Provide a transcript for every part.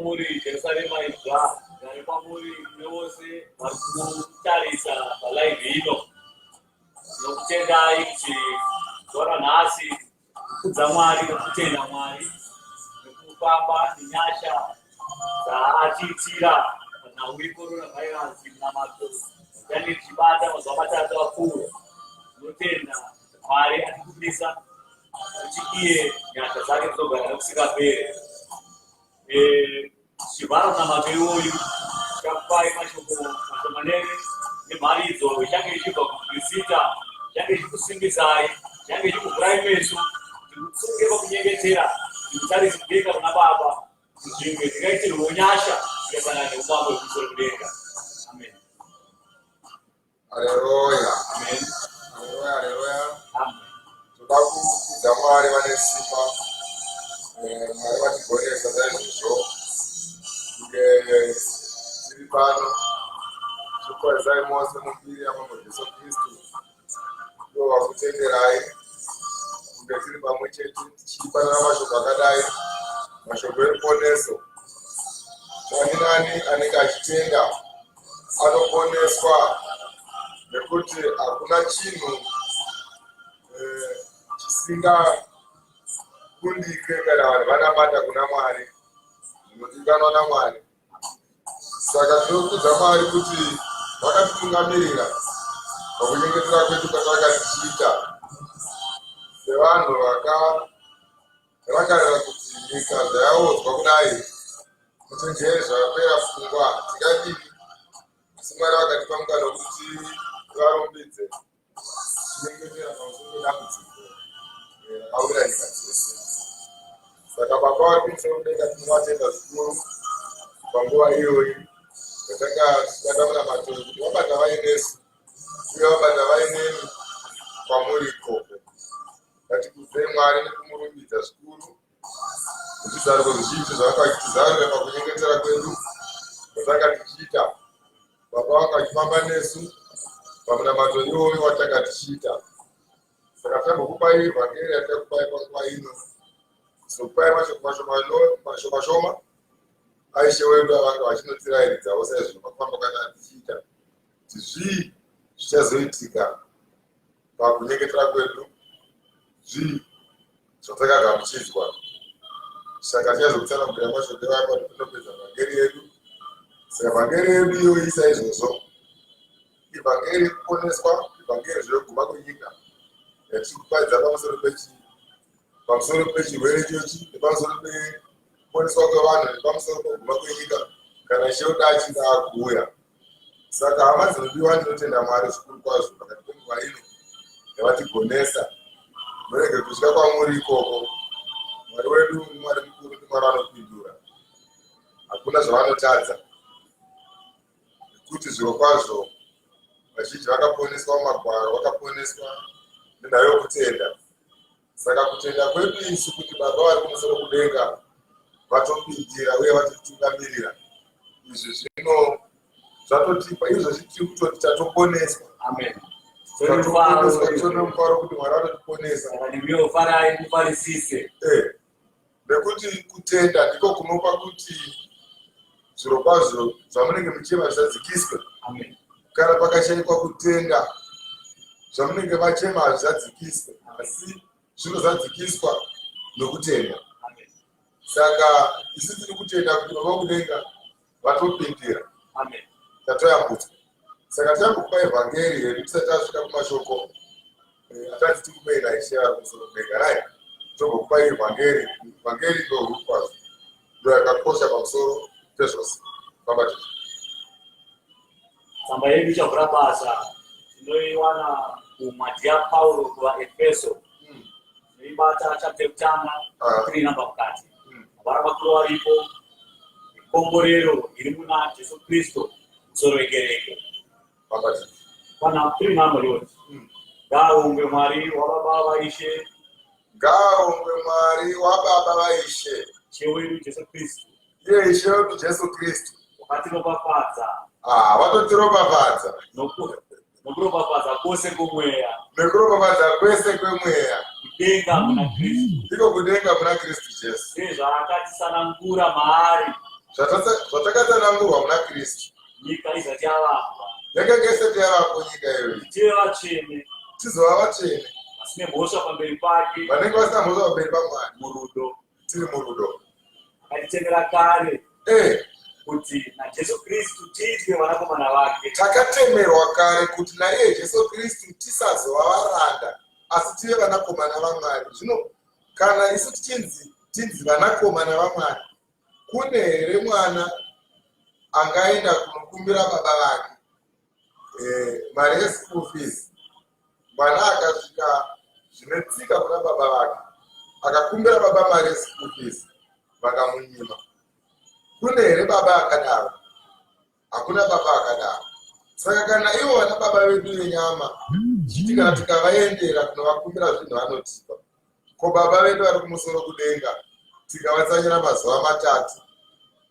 Muri Jerusalem ibwa garipa muri yose marikutarisa live ino nokutenda ichi dora nasi kudza Mwari nokutenda Mwari nekufamba nenyasha dzaatiitira kana uri corona virus munamato yani chibata mazuva matatu akuru notenda Mwari atikudisa uchikiye nyasha dzake dzogara nokusingapere. Shivaro na mabeoyu chapai mashoko manene ni marizo yange ichiba kuvisita yange ichikusimbisai yange ichikuvuraimeso tikusunge pakunyengetera tikutari kudenga kuna baba zvimwe tingaitira unyasha tikasangana neumambo wekumusoro kudenga. Amen. Haleluya. Amen. Haleluya, haleluya. Amen. Toda kuudza Mwari vane simba Mwari vatigonesa saizvozvo tiri pano tikwarisai mose muviri amambo Jesu Kristu ndo vakutenderai kunge tiri pamwe chete tichipanana mashoko akadai mashoko eruponeso. Nani nani anenge achitenda anoponeswa nekuti hakuna chinhu chisingakundike kana vanhu vanabata kuna Mwari zvinodikanwa naMwari. Saka tinokudza Mwari kuti vakatitungamirira pakunyengetera kwedu kwatanga tichiita sevanhu vakarangarira kuti nyika dzayaudzwa kudai muchenjere zvakapera pfungwa tingadini. Asi Mwari vakatipa mukana wekuti varumbidze tinyengetera pamusoro pedambudziko rakawira nyika dzese. Saka Baba vakumusoro kudenga tinovatenda zvikuru panguva iyoyi yatanga tichibatamuna matoro kuti vabata vainesu uye vabata vainemi kwamuri ikoko. Ngatikudzei Mwari nekumurumbidza zvikuru nezvizaruro zvizhinji zvavakatizarura pakunyengetera kwedu kwatanga tichiita. Baba vanga vachifamba nesu pamunamato iwoyo watanga tichiita. Saka tambokupai vhangeri yatakupai panguva ino sokupai mashoma shoma aishe wedu avanga vachinotirairidzawo saizvino pakufamba kana tichiita kuti zvii zvichazoitika pakunyengetera kwedu, zvii zvatakagamuchidzwa. Saka tichazokutsanangurira mashoko evapa tinopedza vhangeri yedu. Saka vhangeri yedu iyo isa izvozvo ivhangeri yekuponeswa, ivhangeri zvekuguma kwenyika yatikupaidza pamusoro pechirwere ichochi nepamusoro pekuponeswa kwevanhu nepamusoro pekuguma kwenyika kana Sheoda achinge akuuya. Saka hama dzinodiwa ndinotenda Mwari zvikuru kwazvo pakati penguva ino yavatigonesa. Murege kutya kwamuri ikoko. Mwari wedu Mwari mukuru ndiMwari anopindura, hakuna zvavanotadza nekuti zviro kwazvo vazhinji vakaponeswa mumagwaro, vakaponeswa nenhau yokutenda. Saka kutenda kwedu isu kuti Baba vari kumusoro kudenga vatopindira uye vatitungamirira, izvi zvino zvatotipa izvozvi tiri kutoti tatoponeswa. Amen. Mufaro kuti Mwari anotiponesa nekuti kutenda ndiko kunopa kuti zviro kwazvo zvamunenge muchema zvadzikiswe. Kana pakashayikwa kutenda zvamunenge machema hazvidzadzikiswe, asi zvino zvadzikiswa nokutenda. Saka isi tiri kutenda kuti Baba kudenga vatopindira, tatoyambudzwa. Saka tangokupai vhangeri yedu tisati tasvika kumashoko atati tikupei naishe kumusoro kudenga rai togokupai vhangeri. Vhangeri ndo huru kwazvo, ndo yakakosha pamusoro pezvose. Baba ticho tsamba yedu ichavhura basa tinoiwana mumadhiya Paulo kuvaEfeso noibata chapter yekutanga 3 namba mukati. Mavara makuru varipo, mikomborero iri muna Jesu Kristu musoro wekereke. Baba ticho Pana 3 namba yoti Ngaumbe Mwari wababa vaishe, ngaumbe Mwari wababa vaishe, Ishe wedu Jesu Kristu, iye Ishe wedu Jesu Kristu. wakatiropafadza Vatotiropafadza nokuropafadza kwose kwomweya, nekuropafadza kwese kwemweya, kudenga muna Kristu, ndiko kudenga muna Kristu Jesu. sezvaakatisanangura maari, zvatakatsanangurwa muna Kristu, nyika isati yavakwa, yakanga isati yavapo nyika iyoyi, tive vatsvene tizova vatsvene vasine mhosva pamberi pake, vanenge vasina mhosva pamberi paMwari, murudo. tiri murudo. Akatitendera kare kuti naJesu Kristu tiitwe vanakomana vake. Takatemerwa kare kuti naiye Jesu Kristu tisazova varanda asi tive vanakomana vaMwari. Zvino kana isu tinzi vanakomana vaMwari, kune here mwana angaenda kunokumbira baba vake mari yeschool fees? Mwana akasvika zvinetsika kuna baba vake akakumbira baba mari yeschool fees vakamunyima. Kune here baba akadaro? Hakuna baba akadaro. Saka kana ivo vana baba vedu venyama chiti kana tikavaendera kunovakumbira zvinhu vanotipa, ko baba vedu vari kumusoro kudenga tikavatsanyira mazuva matatu,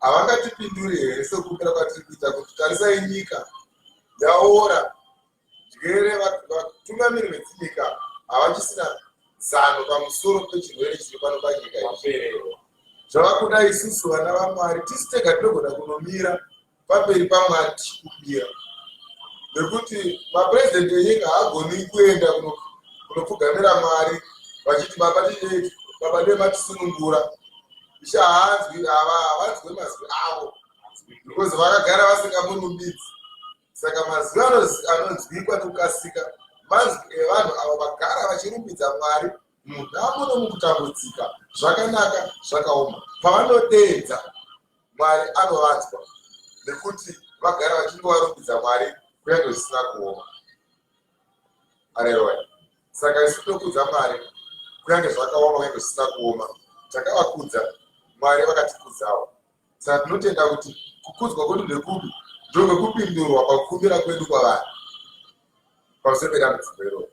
havangatipinduri here sekukumbira kwatiri kuita kuti tarisai nyika yaora njere? Vatungamiri vedzinyika havachisina zano pamusoro pechirwere chiri pano panyika iyi. Zvava kuda isusu vana vaMwari tisi tega tinogona kunomira pamberi paMwari tichikumbira, nekuti mapurezidendi enyika haagoni kuenda kunopfugamira Mwari vachiti baba dematisunungura. Ishe havanzwi mazwi avo because vakagara vasingamunumbidzi. Saka mazwi anonzwikwa nekukasika mazwi evanhu avo vagara vachirumbidza Mwari munhamo nomukutambudzika, zvakanaka zvakaoma. Pavanodeedza Mwari anovanzwa nekuti vagara vachingovarumbidza Mwari kunyange zvisina kuoma. Haleluya. Saka isu tinokudza Mwari kunyange zvakaoma, kunyange zvisina kuoma. Takavakudza Mwari vakatikudzawo. Saka tinotenda kuti kukudzwa kwedu ndekupi? Ndokwekupindurwa pakukumbira kwedu kwavanhu pamusoro pedambudziko iroro.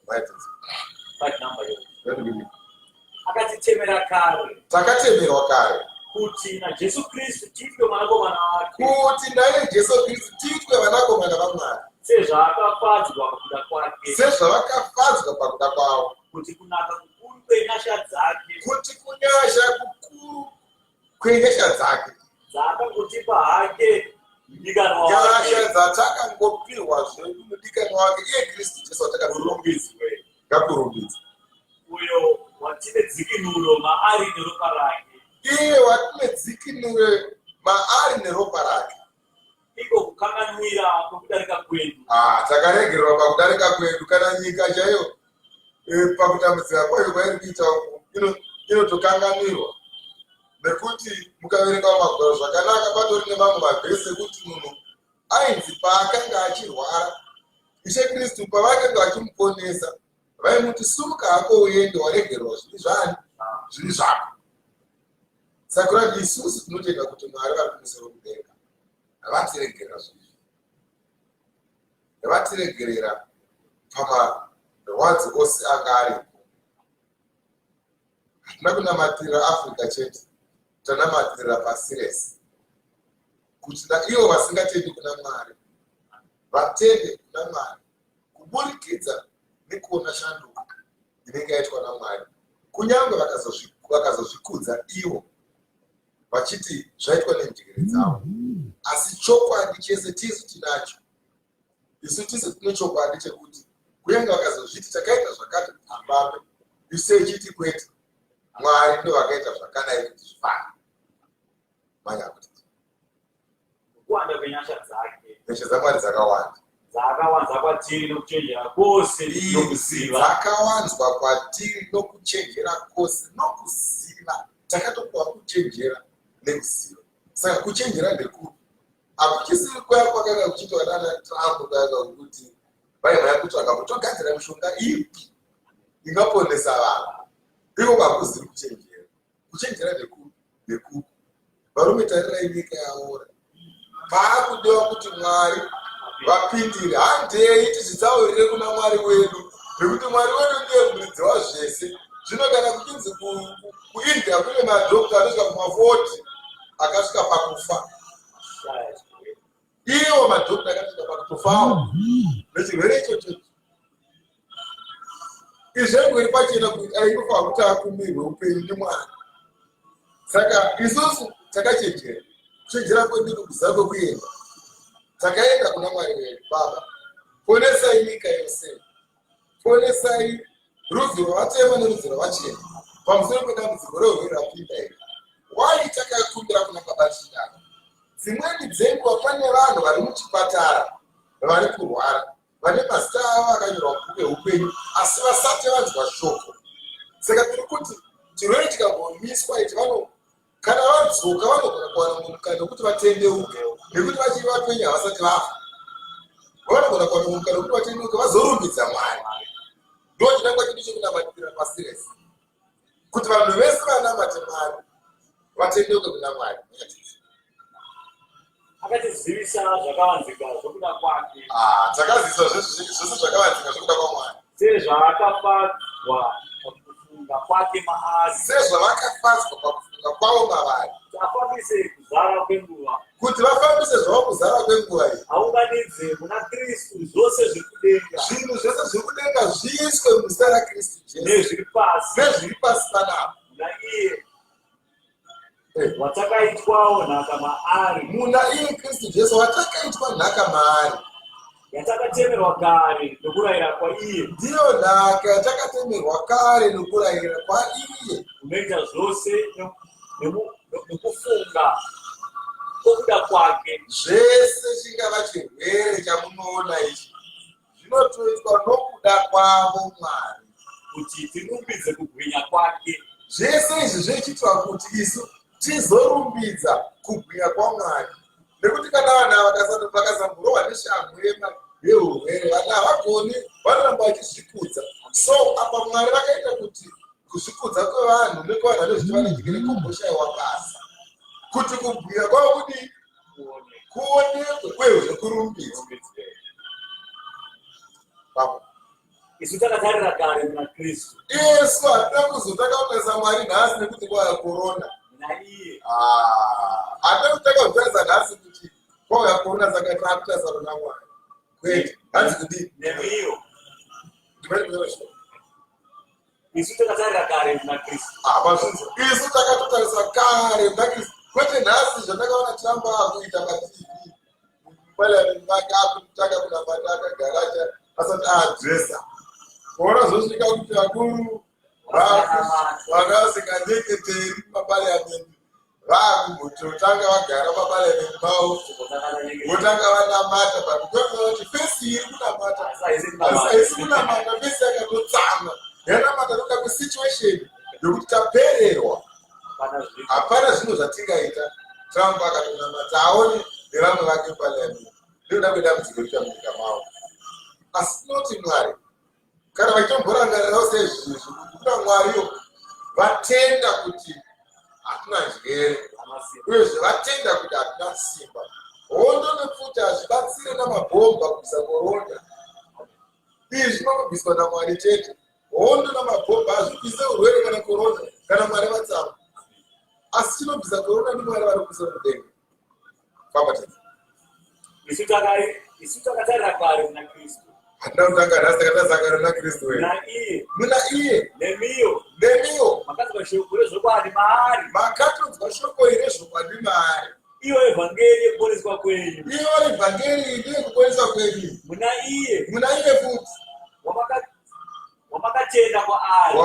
Akatitemera kare, takatemerwa kare kuti naJesu Kristu tiitwe vanakomana vake, kuti naye Jesu Kristu tiitwe vanakomana vaMwari, sezvaakafadzwa pakuda kwake, sezvavakafadzwa pakuda kwavo, kuti kunaka kukuru kwenyasha dzake, kuti kunyasha kukuru kwenyasha dzake dzaakagotipa hake mudikanwa nyasha wake, dzatakangopirwa zvedu mudikanwa wake iye Kristu Jesu kurumbidzwe, ngakurumbidzwe, uyo watine dzikinuro maari neropa rake, iye watine dzikinuro maari neropa rake, iko kukanganwira kwekudarika kwedu. Takaregererwa pakudarika kwedu. Kana nyika chaiyo pakutambudzika kwayo kwairi kuita inotokanganwirwa, nekuti mukaverenga mumagwaro zvakanaka patori nemamwe mavhesi ekuti munhu ainzi paakanga achirwara Ishe Kristu pavakanga vachimuponesa vaimuti sumuka hako uende, waregererwa zviri zvako. Saka kuti isusu tinotenda kuti Mwari vari kumusoro kudenga havatiregerera zvinhu, havatiregerera pamarwadzi ose anga aripo. Hatina kunamatirira Afrika chete, tanamatirira pasi rese, kuti ivo vasingatendi kuna Mwari vatende kuna Mwari kuburikidza nekuona shanduka inenge yaitwa naMwari, kunyange vakazozvikudza ivo vachiti zvaitwa nenjere dzavo. Asi chokwadi chese tisu tinacho. Isu tisu tine chokwadi chekuti kunyange vakazozviti takaita zvakati hambape, isu ichiti kwete Mwari ndo vakaita zvakadai kuti zvifane. Manya kuti kuwanda kwenyasha dzake, nyasha dzaMwari dzakawanza, dzakawanza kwatiri nokuchenjera kwose nokuziva, dzakawanzwa kwatiri nokuchenjera kwose nokuziva. Takatopiwa kuchenjera nekuziva. Saka kuchenjera ndekupi? Hakuchisiri kwaya kwakanga kuchiitwa nana Trump kuyaka kuti vaimhaya kutsvaka kuti togadzira mishonga ipi ingaponesa vanhu. Ivo vakuziri kuchenjera. Kuchenjera ndekupi? Varume tarirai nyika yaora. Paakudiwa kuti Mwari vapindire. Handei tizvitsaurire kuna Mwari wedu nekuti Mwari wedu ndiye muridzi wazvese. Zvino kana kuchinzi kuIndia kune madhokta anosvika kuma40 akasvika pakufa. Iwo madhokta akasvika pakutofawo nechirwere ichocho. Izvengu iri pachena kuti ainofa kuti akumirwe upenyu ndiMwari. Saka isusu takachenjera. Kuchenjera kwedu kuziva kwekuenda. Takaenda kuna Mwari wedu. Baba, ponesai nyika yose. Ponesai rudzi rwavatema nerudzi rwavachena. Pamusoro pedambudziko reurwere rapinda iri. Wai takakumbira kuna Baba Chindano. Dzimweni dzenguva pane vanhu vari muchipatara vari kurwara. Vane mazita avo akanyorwa mubhuku reupenyu asi vasati vanzwa shoko. Saka tiri kuti chirwere chikambomiswa ichi kana vadzoka vanogona kuwana mukana wekuti vatendeuke nekuti vachiri vapenyu havasati vafa. Vanogona kuwana mukana wekuti vatendeuke vazorumbidza Mwari. Ndo chinangwa chedu chekunamatira pasi rese kuti vanhu vese vanamate Mwari vatendeuke kuna Mwari. Akatizivisa zvakavanzika zvokuda kwake. Takazivisa zvose zvakavanzika zvokuda kwaMwari. Sezvakafadzwa pakufunga kwake maari. Sezvavakafadzwa pakufunga kwavo mavari. Vafambise kuzara kwenguva. Kuti vafambise zvavo kuzara kwenguva iyi. Aunganidze muna Kristu zvose zviri kudenga. Zvinhu zvose zviri kudenga zviiswe muzita raKristu Jesu. Nezviri pasi. Nezviri pasi panapa. Muna iye watakaitwawo nhaka maari. Muna iye Kristu Jesu watakaitwa nhaka maari. Yatakatemerwa kare nokurayira kwaiye. Ndiyo nhaka yatakatemerwa kare nokurayira kwaiye. Unoita zvose nekufunga kwokuda kwake. Zvese chingava chirwere chamunoona ichi zvinotoitwa nokuda kwavo Mwari. Kuti tirumbidze kubwinya kwake. Zvese izvi zvichiitwa kuti isu tizorumbidza kubwinya kwaMwari. Nekuti kana vanhu vakazamburohwa neshango yeurwere vana havagoni vanoramba vachizvikudza. So apa Mwari vakaita kuti kuzvikudza kwevanhu nekwevanhu vanozviti vanodyire kumboshayiwa basa. Kuti kubwinya kwavo kudi kuonekwe kwezve kurumbidza. Isu takatarira kare muna Kristu. Isu hatina kuzotakaonesa Mwari nhasi nekuti nguva yakorona. Naiye. Hatina kutakaonesa nhasi kuti nguva yakorona saka takutasana naMwari. Kwete, hanzi kudii? Nemiyo. Ndimani kunyora. Isu takatarira kare muna Kristu. Mazvinzi. Isu takatotarisa kare muna Kristu. Kwete nhasi zvandakaona Trump akuita paTV. Pale akutaka kunabata akagaracha asati adresa. Kuona zvosvika kuti vakuru vakasikanyeketeri mapariamendi vakutotanga vagara mapariamendi mavo votanga vanamata pakutoona kuti fesi iri kunamata asi haisi kunamata fesi yakatotsama yanamata noda kusituation yokuti tapererwa. Hapana zvinhu zvatingaita. Trump akatonamata aone nevamwe vake pariamendi ndoda kwedambudziko richa munyika mavo. Asi tinoti Mwari kana vachitomborangarirawo sezvizvi kuna Mwariyo vatenda kuti hatuna njere uyezve vatenda kuti hatuna simba. Hondo nepfuta hazvibatsire namabhomba kubvisa korona. Izvi zvinongobviswa naMwari chete. Hondo namabhomba hazvibvise urwere kana korona kana Mwari vatsamu. Asi chinobvisa korona ndiMwari vari kubvisa mudenga. Famba tete. Isu takatarira kare muna Kristu. Hatina kutanga nhasi takatazakara muna Kristu wedu. Muna iye. Nemiyo. Makatonzwa shoko rezvokwadi maari. Makatonzwa shoko iri rezvokwadi maari. Iyo evhangeri yekuponeswa kwenyu. Iyo evhangeri ndiyo kuponeswa kwenyu. Muna iye futi. Wamakatenda kwaari.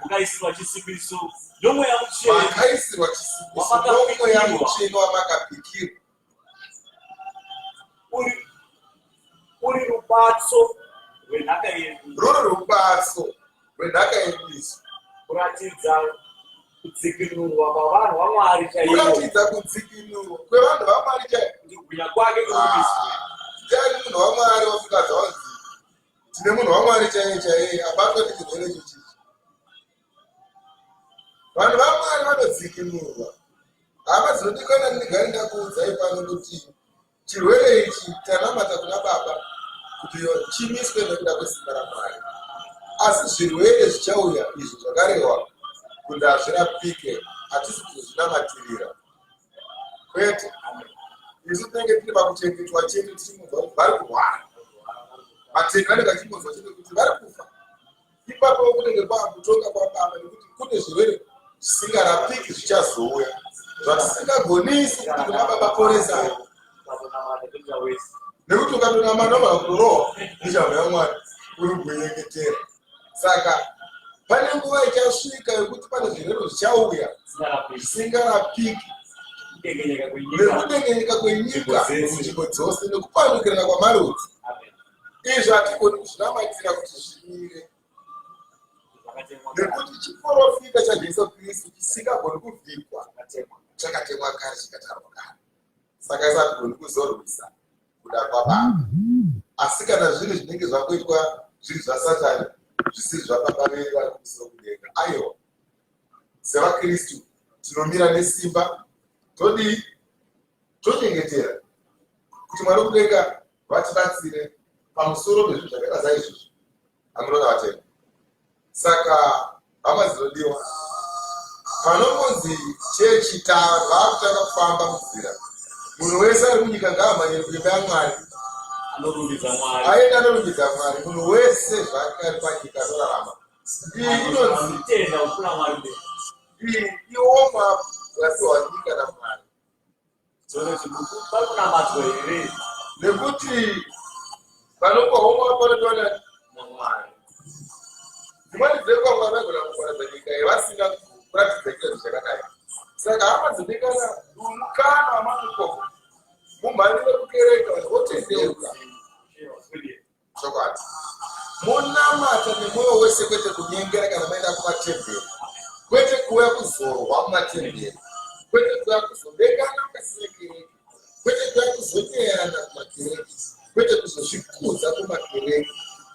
Mukaisirwa chisimbiso nomweya mutsvene. Makaisirwa chisimbiso nomweya mutsvene wamakapikirwa. Uri rubatso rwenhaka yedu. Ruri rubatso rwenhaka yedu. Kuratidza kudzikinurwa kwavanhu vaMwari chaivo. Kuratidza kudzikinurwa kwevanhu vaMwari chaivo. Kubwinya kwake kurumbiswa. Ndiani munhu waMwari wasvika dzawanzi tine munhu waMwari chaiye abatwa nechirwere ichochi. Vanhu vaMwari vanodzikinurwa. Hama dzinodikana ndigari ndakuudzai pano kuti chirwere ichi tanamata kuna Baba kuti chimiswe nekuda kwesimba raMwari. asi zvirwere zvichauya izvo zvakarehwa kuti hazvirapike hatisi kuzvinamatirira kwete. Isu tinenge tiri pakuchengetwa chete tichimunzwa kuti vari kurwara, matenda anenge achimunzwa chete kuti vari kufa. Ipapo kunenge kwakutonga kwababa nekuti kune zvirwere zvisingarapiki zvichazouya zvatisingagonisi kuti kuna baba poresai, nekuti ukatonamana vakurohwa nichamhaya Mwari uri kunyengetera. Saka pane nguva ichasvika yekuti pane zvirwere zvichauya zvisingarapiki nekudengenyeka kwenyika munzvimbo dzose nekupanukirana kwamarudzi. Izvi hatigoni kuzvinamatira kuti zvimire, nekuti chiprofita chaJesu Kristu chisingagoni kuvhikwa chakatemwa kare chikatarwa kare. Saka isa hatigoni kuzorwisa kuda kwaBaba. Asi kana zviri zvinenge zvakuitwa zviri zvaSatani zvisiri zvapaparira kumusoro kudenga, aiwa, sevaKristu tinomira nesimba, todii, tonyengetera kuti Mwari kudenga vatibatsire pamusoro pezvinhu zvakaita saizvozvo amunona vatenda. Saka hama dzinodiwa, panonzi chechi vaakutanga kufamba munzira, munhu wese ari munyika ngaamhanyire kuimba yaMwari, aenda anorumbidza Mwari. Munhu wese zvake ari panyika anorarama, iyi inonzi iwo mwapiwa nyika naMwari, nekuti vanobva homwe vanotoona naMwari. Dzimweni dzenguva Mwari vagona kuparadza nyika yavasina kuratidza chiro zvakadai. Saka hama dzinengana mukana wamatukoko mumhanyire kukereka vanhu votenderuka chokwadi, munamata nemwoyo wese, kwete kunyengera kana maenda kumatemberi, kwete kuuya kuzorwa mumatemberi, kwete kuuya kuzobekana mukasina kereke, kwete kuuya kuzonyeyana kumakereke, kwete kuzozvikudza kumakereke.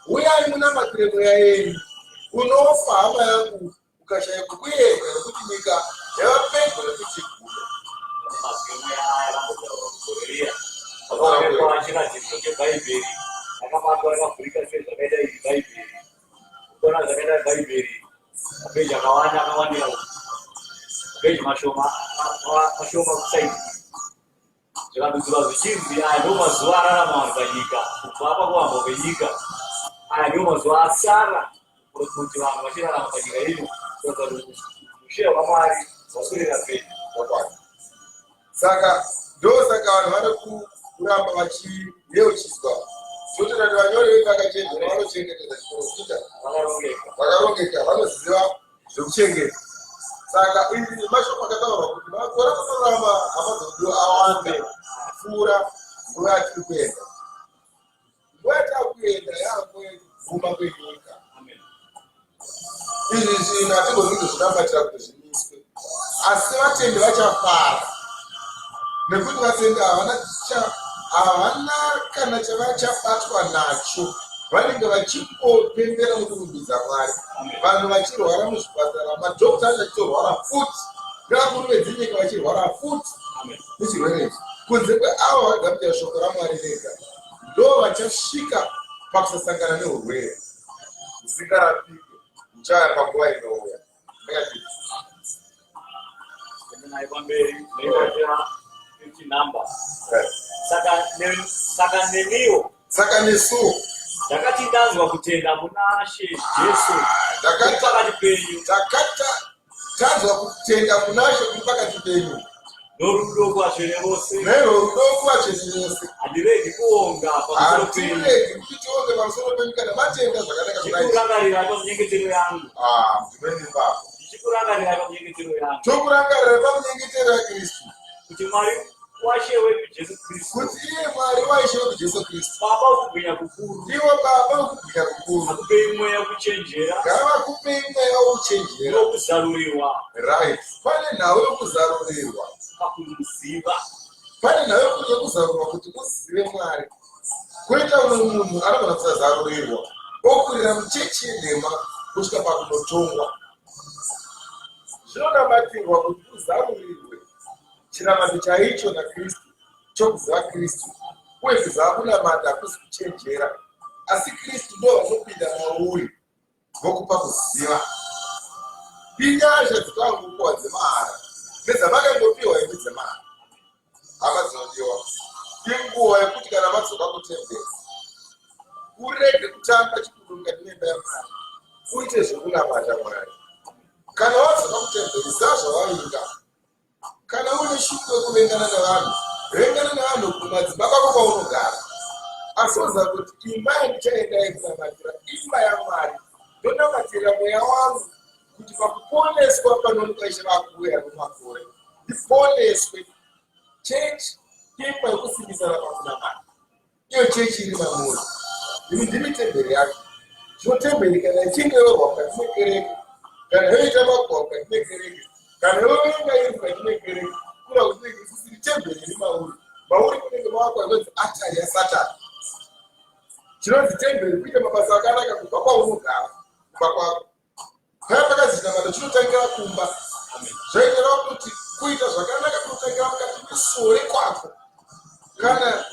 Uyai munamatire mweya yenyu. Unofa hama yangu ukashaya kukuenda, nekuti nyika yavapendwa nekuti igume. Zvikandudzirwa zvichinzi aya ndiwo mazuva ararama panyika, kubva pakuhamba kwenyika. Aya ndiwo mazuva asara kuti vanhu vachirarama panyika ino, kuratidza kuti ushe hwaMwari hwasurira pedyo. Saka ndosaka vanhu vane kuramba vachiyeuchidzwa, zvotorati vanyori vevakachenjera vanochengetedza chiprofita, vakarongeka, vanoziva zvekuchengeta. Saka izvi mashoko akataurwa kuti makore kutorama hama dzodiwa awande kupfuura nguva yatiri kuenda. Nguva yatiri kuenda yaakuguma kwenyika. Izvi zvinhu hatigoni kuzvinamatira kuti zvimiswe, asi vatendi vachafara, nekuti vatendi havana kana chavachabatwa nacho. Vanenge vachipopembera nokurumbidza Mwari, vanhu vachirwara muzvipatara, madhokita achitorwara futi, ngavakuru vedzinyika vachirwara futi nechirwere ichi. Kunze kweavo vagamuchira shoko raMwari vega, ndo vachasvika pakusasangana neurwere husingarapike huchauya panguva inouya. Saka nesuwo takati ndanzwa kutenda muna She Jesu kuri pakati penyu, tanzwa kutenda kuna She kuri pakati penyu, norudo kuvatsvene vose, nerudo kuvatsvene vose. handiregi kuonga pamusoro penyu, hatiregi kuti tionge pamusoro penyu kana matenda zvakanaka kudai. ndichikurangarira pamunyengetero yangu, ndimene baba, ndichikurangarira pamunyengetero yangu, tokurangarira pamunyengetero yaKristu, kuti Mwari washe wedu Jesu Kristu, kuti iye Mwari waishe wedu Jesu Kristu, Baba wokubwinya kukuru, iwo Baba wokubwinya kukuru, akupei mweya wekuchenjera, ngavakupei mweya wokuchenjera, nokuzarurirwa, right. Pane nhau yokuzarurirwa, pakumuziva, pane nhau yokuzarurirwa kuti uzive Mwari. Kuita umwe munhu anogona kusazarurirwa okurira muchechi yenhema kusvika pakunotongwa. Zvinonamatirwa kuti uzarurirwe chinamato chaicho naKristu, chokuziva Kristu, uye kuziva kunamata hakusi kuchenjera, asi Kristu ndo vanopinda mauri vokupa kuziva inyasha dzikangopuwa dzemahara nedzavakangopiwa imi dzemahara hama dzinodiwa inguva yekuti kana madzoka kutembera urege kutamba chikuru mukati memba yaMwari uite zvekunamata Mwari. Kana wadzoka kutembera ziva zvavainga. Kana une shuku yekuvengana nevanhu vengana nevanhu kumadzimba kwako kwaunogara asi woziva kuti imba yandichaenda yekunamatira imba yaMwari ndonamatira mweya wangu kuti pakuponeswa panomuka Ishe vakuuya nomakore ndiponeswe. Chechi imba yekusimbisana pakunamata iyo chechi iri mamuri imi ndimi temberi yako. Zvotemberi kana ichinge yorwa mukati mekereke kana yoita magwa mukati mekereke kana yovenga iri mukati mekereke kura kuti isisiri temberi iri mauri. Mauri kunenge mavakwa inonzi atari yaSatani. Chinonzi temberi kuita mabasa akanaka kubva kwaunogara kubva kwako. Paya pakazinamata chinotangira kumba. Zvaitira kuti kuita zvakanaka kunotangira mukati mesuo rekwako. Kana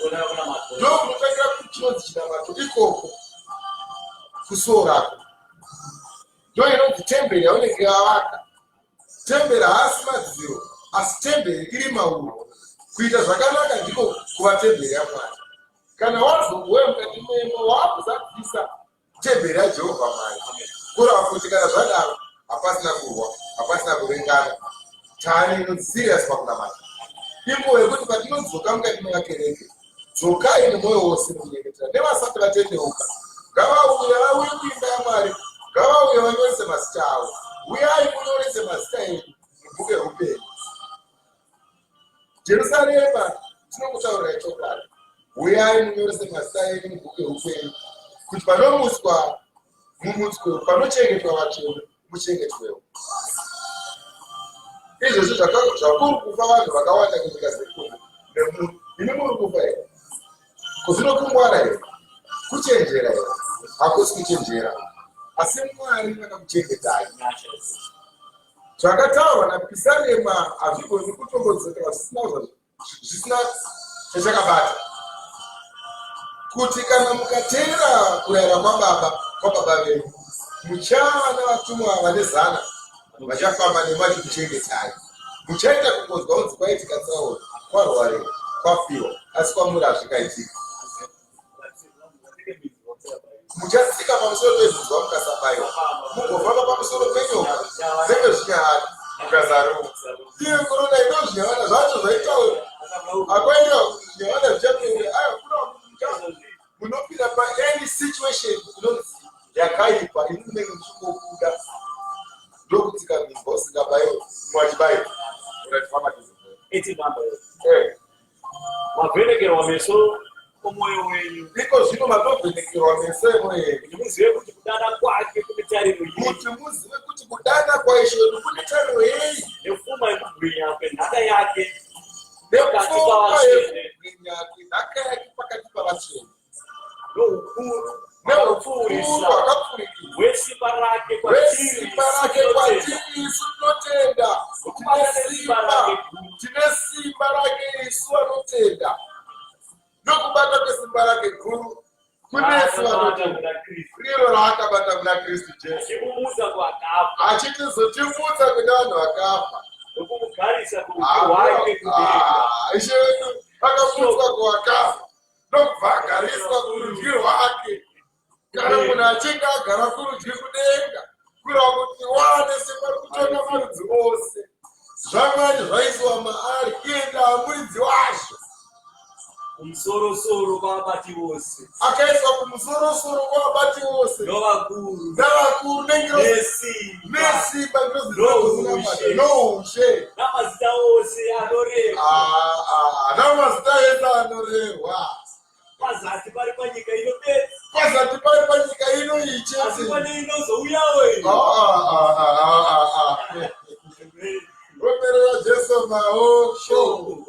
ndo kunotangira kuti chinonzi chinamato ikoko kusuo rako. Ndo inonzi temberi yaunenge yavaka. Temberi haasi madziro asi temberi iri mauri. Kuita zvakanaka ndiko kuva temberi yaMwari. Kana wazongowe mukati memo wakuzadzisa temberi yaJehovha Mwari. Kurava kuti kana zvadaro hapasina kurwa hapasina kuvengana. Tani inonzi serious pakunamata. Inguva yekuti patinodzoka mukati mevakereke dzokai nemwoyo wose munyengetera nevasati vatendeuka ngavauye vauye kuimba yaMwari ngavauye vanyorese mazita avo. Uyai munyorese mazita edu mubhuku reupenyu. Jerusarema tinokutaurirai chokwadi. Uyai munyorese mazita edu mubhuku reupenyu kuti panomuswa mumutswe panochengetwa vatsvene muchengetwewo. Izvozvo zvakuru kufa vanhu vakawanda kunyika dzekunhu nemunhu. Ini muri kufa here? Kuzvinokungwara here? Kuchenjera here? Hakusi kuchenjera. Asi Mwari vakakuchengetai. Zvakataurwa naPisarema hazvigoni kutongodzokera zvisina chachakabata. Kuti kana mukateera kurayira kwababa venyu muchava navatumwa vane zana vachafamba nemi vachikuchengetai. Muchaita kungonzwa kunzi kwaitika tsaona kwarware kwafiwa asi kwamuri hazvikaitika. Muchatsika pamusoro pezvizwa mukasabaiwa mugofamba pamusoro penyoka dzepezvinyahari mukazaruka. Iye korona inozvinyavana zvacho zvaitaura akwaenda zvinyavana zvichapera aya kuna munopinda paany situation inonzi yakaipa ini munenge muchingobuda ndokutsika mimba usingabaiwa mwachibaiwa unatifamba iti namba mavhenekerwa meso omwoyo wenyu. Iko zvino matovhenekerwa meso emwoyo yenyu kuti muzive kuti kudana kwake kune tariro yei. Kuti muzive kuti kudana kwaIshe wedu kune tariro yei. Nepfuma yekubwinya kwenhaka yake nepfuma yekubwinya kwenhaka yake pakati pavatsvene noukuru hwakapfurikira hwesimba rake kwatiri isu tinotenda. Tine simba rake isu vanotenda nokubata kwesimba rake guru kunesu vanotenda iro raakabata kuna Kristu Jesu achitizotimutsa kune vanhu vakafa nokumugarisa kurudyi rwake kudenga. Ishe wedu akamutswa kuvakafa nokubva agariswa kurudyi rwake. Kana munhu achinge agara kurudyi kudenga kureva kuti wane simba rokutonga marudzi ose. Zvamwari zvaiswa maari iye ndamuridzi wazvo. Kumusoro-soro kwavabati vose Akaiswa kumusoro-soro kwavabati vose novakuru nesimba noushe namazita ose anorehwa namazita ese anorehwa pazati pari panyika ino bedzi pazati pari panyika ino ichete asi pane inozouyawo romerera Jesu maoko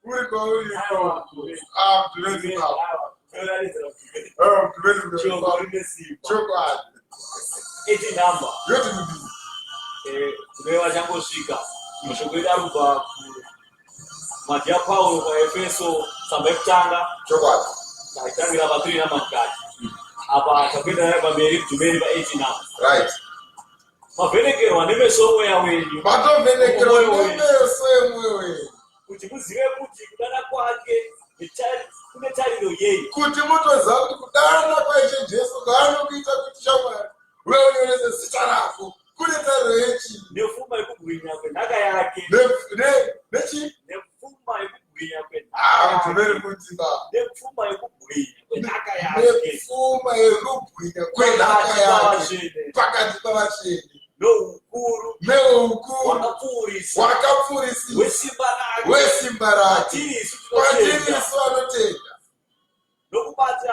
uri kwauriko chokwadi iti namba yoti mudii kuve vachangosvika mashoko edu ari kubva madhiya Paulo paEfeso tsamba yekutanga chokwadi taitangira pa3 namukati apa takwenda pamberi tumeri pa 89 right mavhenekerwa nemeso mweya wenyu vatovhenekerwa nemeso emwoyo wenyu kuti muzive kuti kudana kwake kune tariro yei kuti mutoziva kuti kudana kwaishe Jesu kwaanokuita kuti shamwari weonese zita rako kune tariro yechi nepfuma yekugwinya kwenhaka yake nechi nepfuma yekugwinya kwenhaka tumeri kuti nepfuma yekugwinya kwenhaka yake nepfuma yekugwinya kwenhaka yake pakati pavasheni noukuru wakapfuurisa wesimba rake kwatirisu anotenda nokubata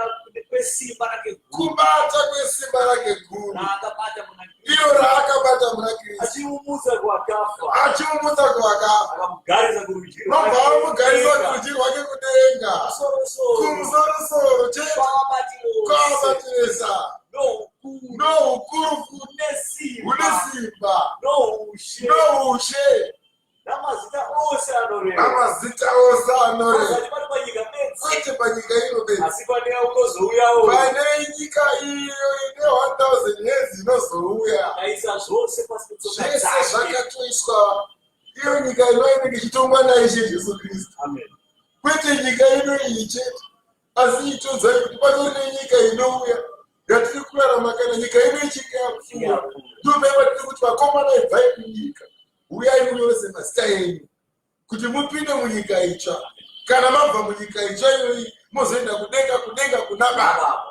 kwesimba rake kubata kwesimba rake guru raakabata muna iyo raakabata muna Kristu achiumutsa kuwakafa akamugarisa kurudyi nobva amugarisa kurudyi rwake kudenga kumusoro chete kwavabatiresa noukuru une simba noushe namazita ose anoreva namazita ose anoreva asati pari panyika bedzi kwete panyika ino bedzi asi pane unozouyawo pane nyika iyo ine 1000 years inozouya aisa zvose pasi petsoka zvese dzake zvakatoiswa iyo nyika inoinenge ichitongwa naishe Jesu Kristu amen kwete nyika ino iyi chete asi itodzai kuti patori nenyika inouya yatiri kurarama kana nyika ino ichika yapfuura ndopaiva tiri kuti vakomana ibvai kunyika uyai munyorese mazita enyu kuti mupinde munyika itsva kana mabva munyika itsva iyoyi mozoenda kudenga kuna Baba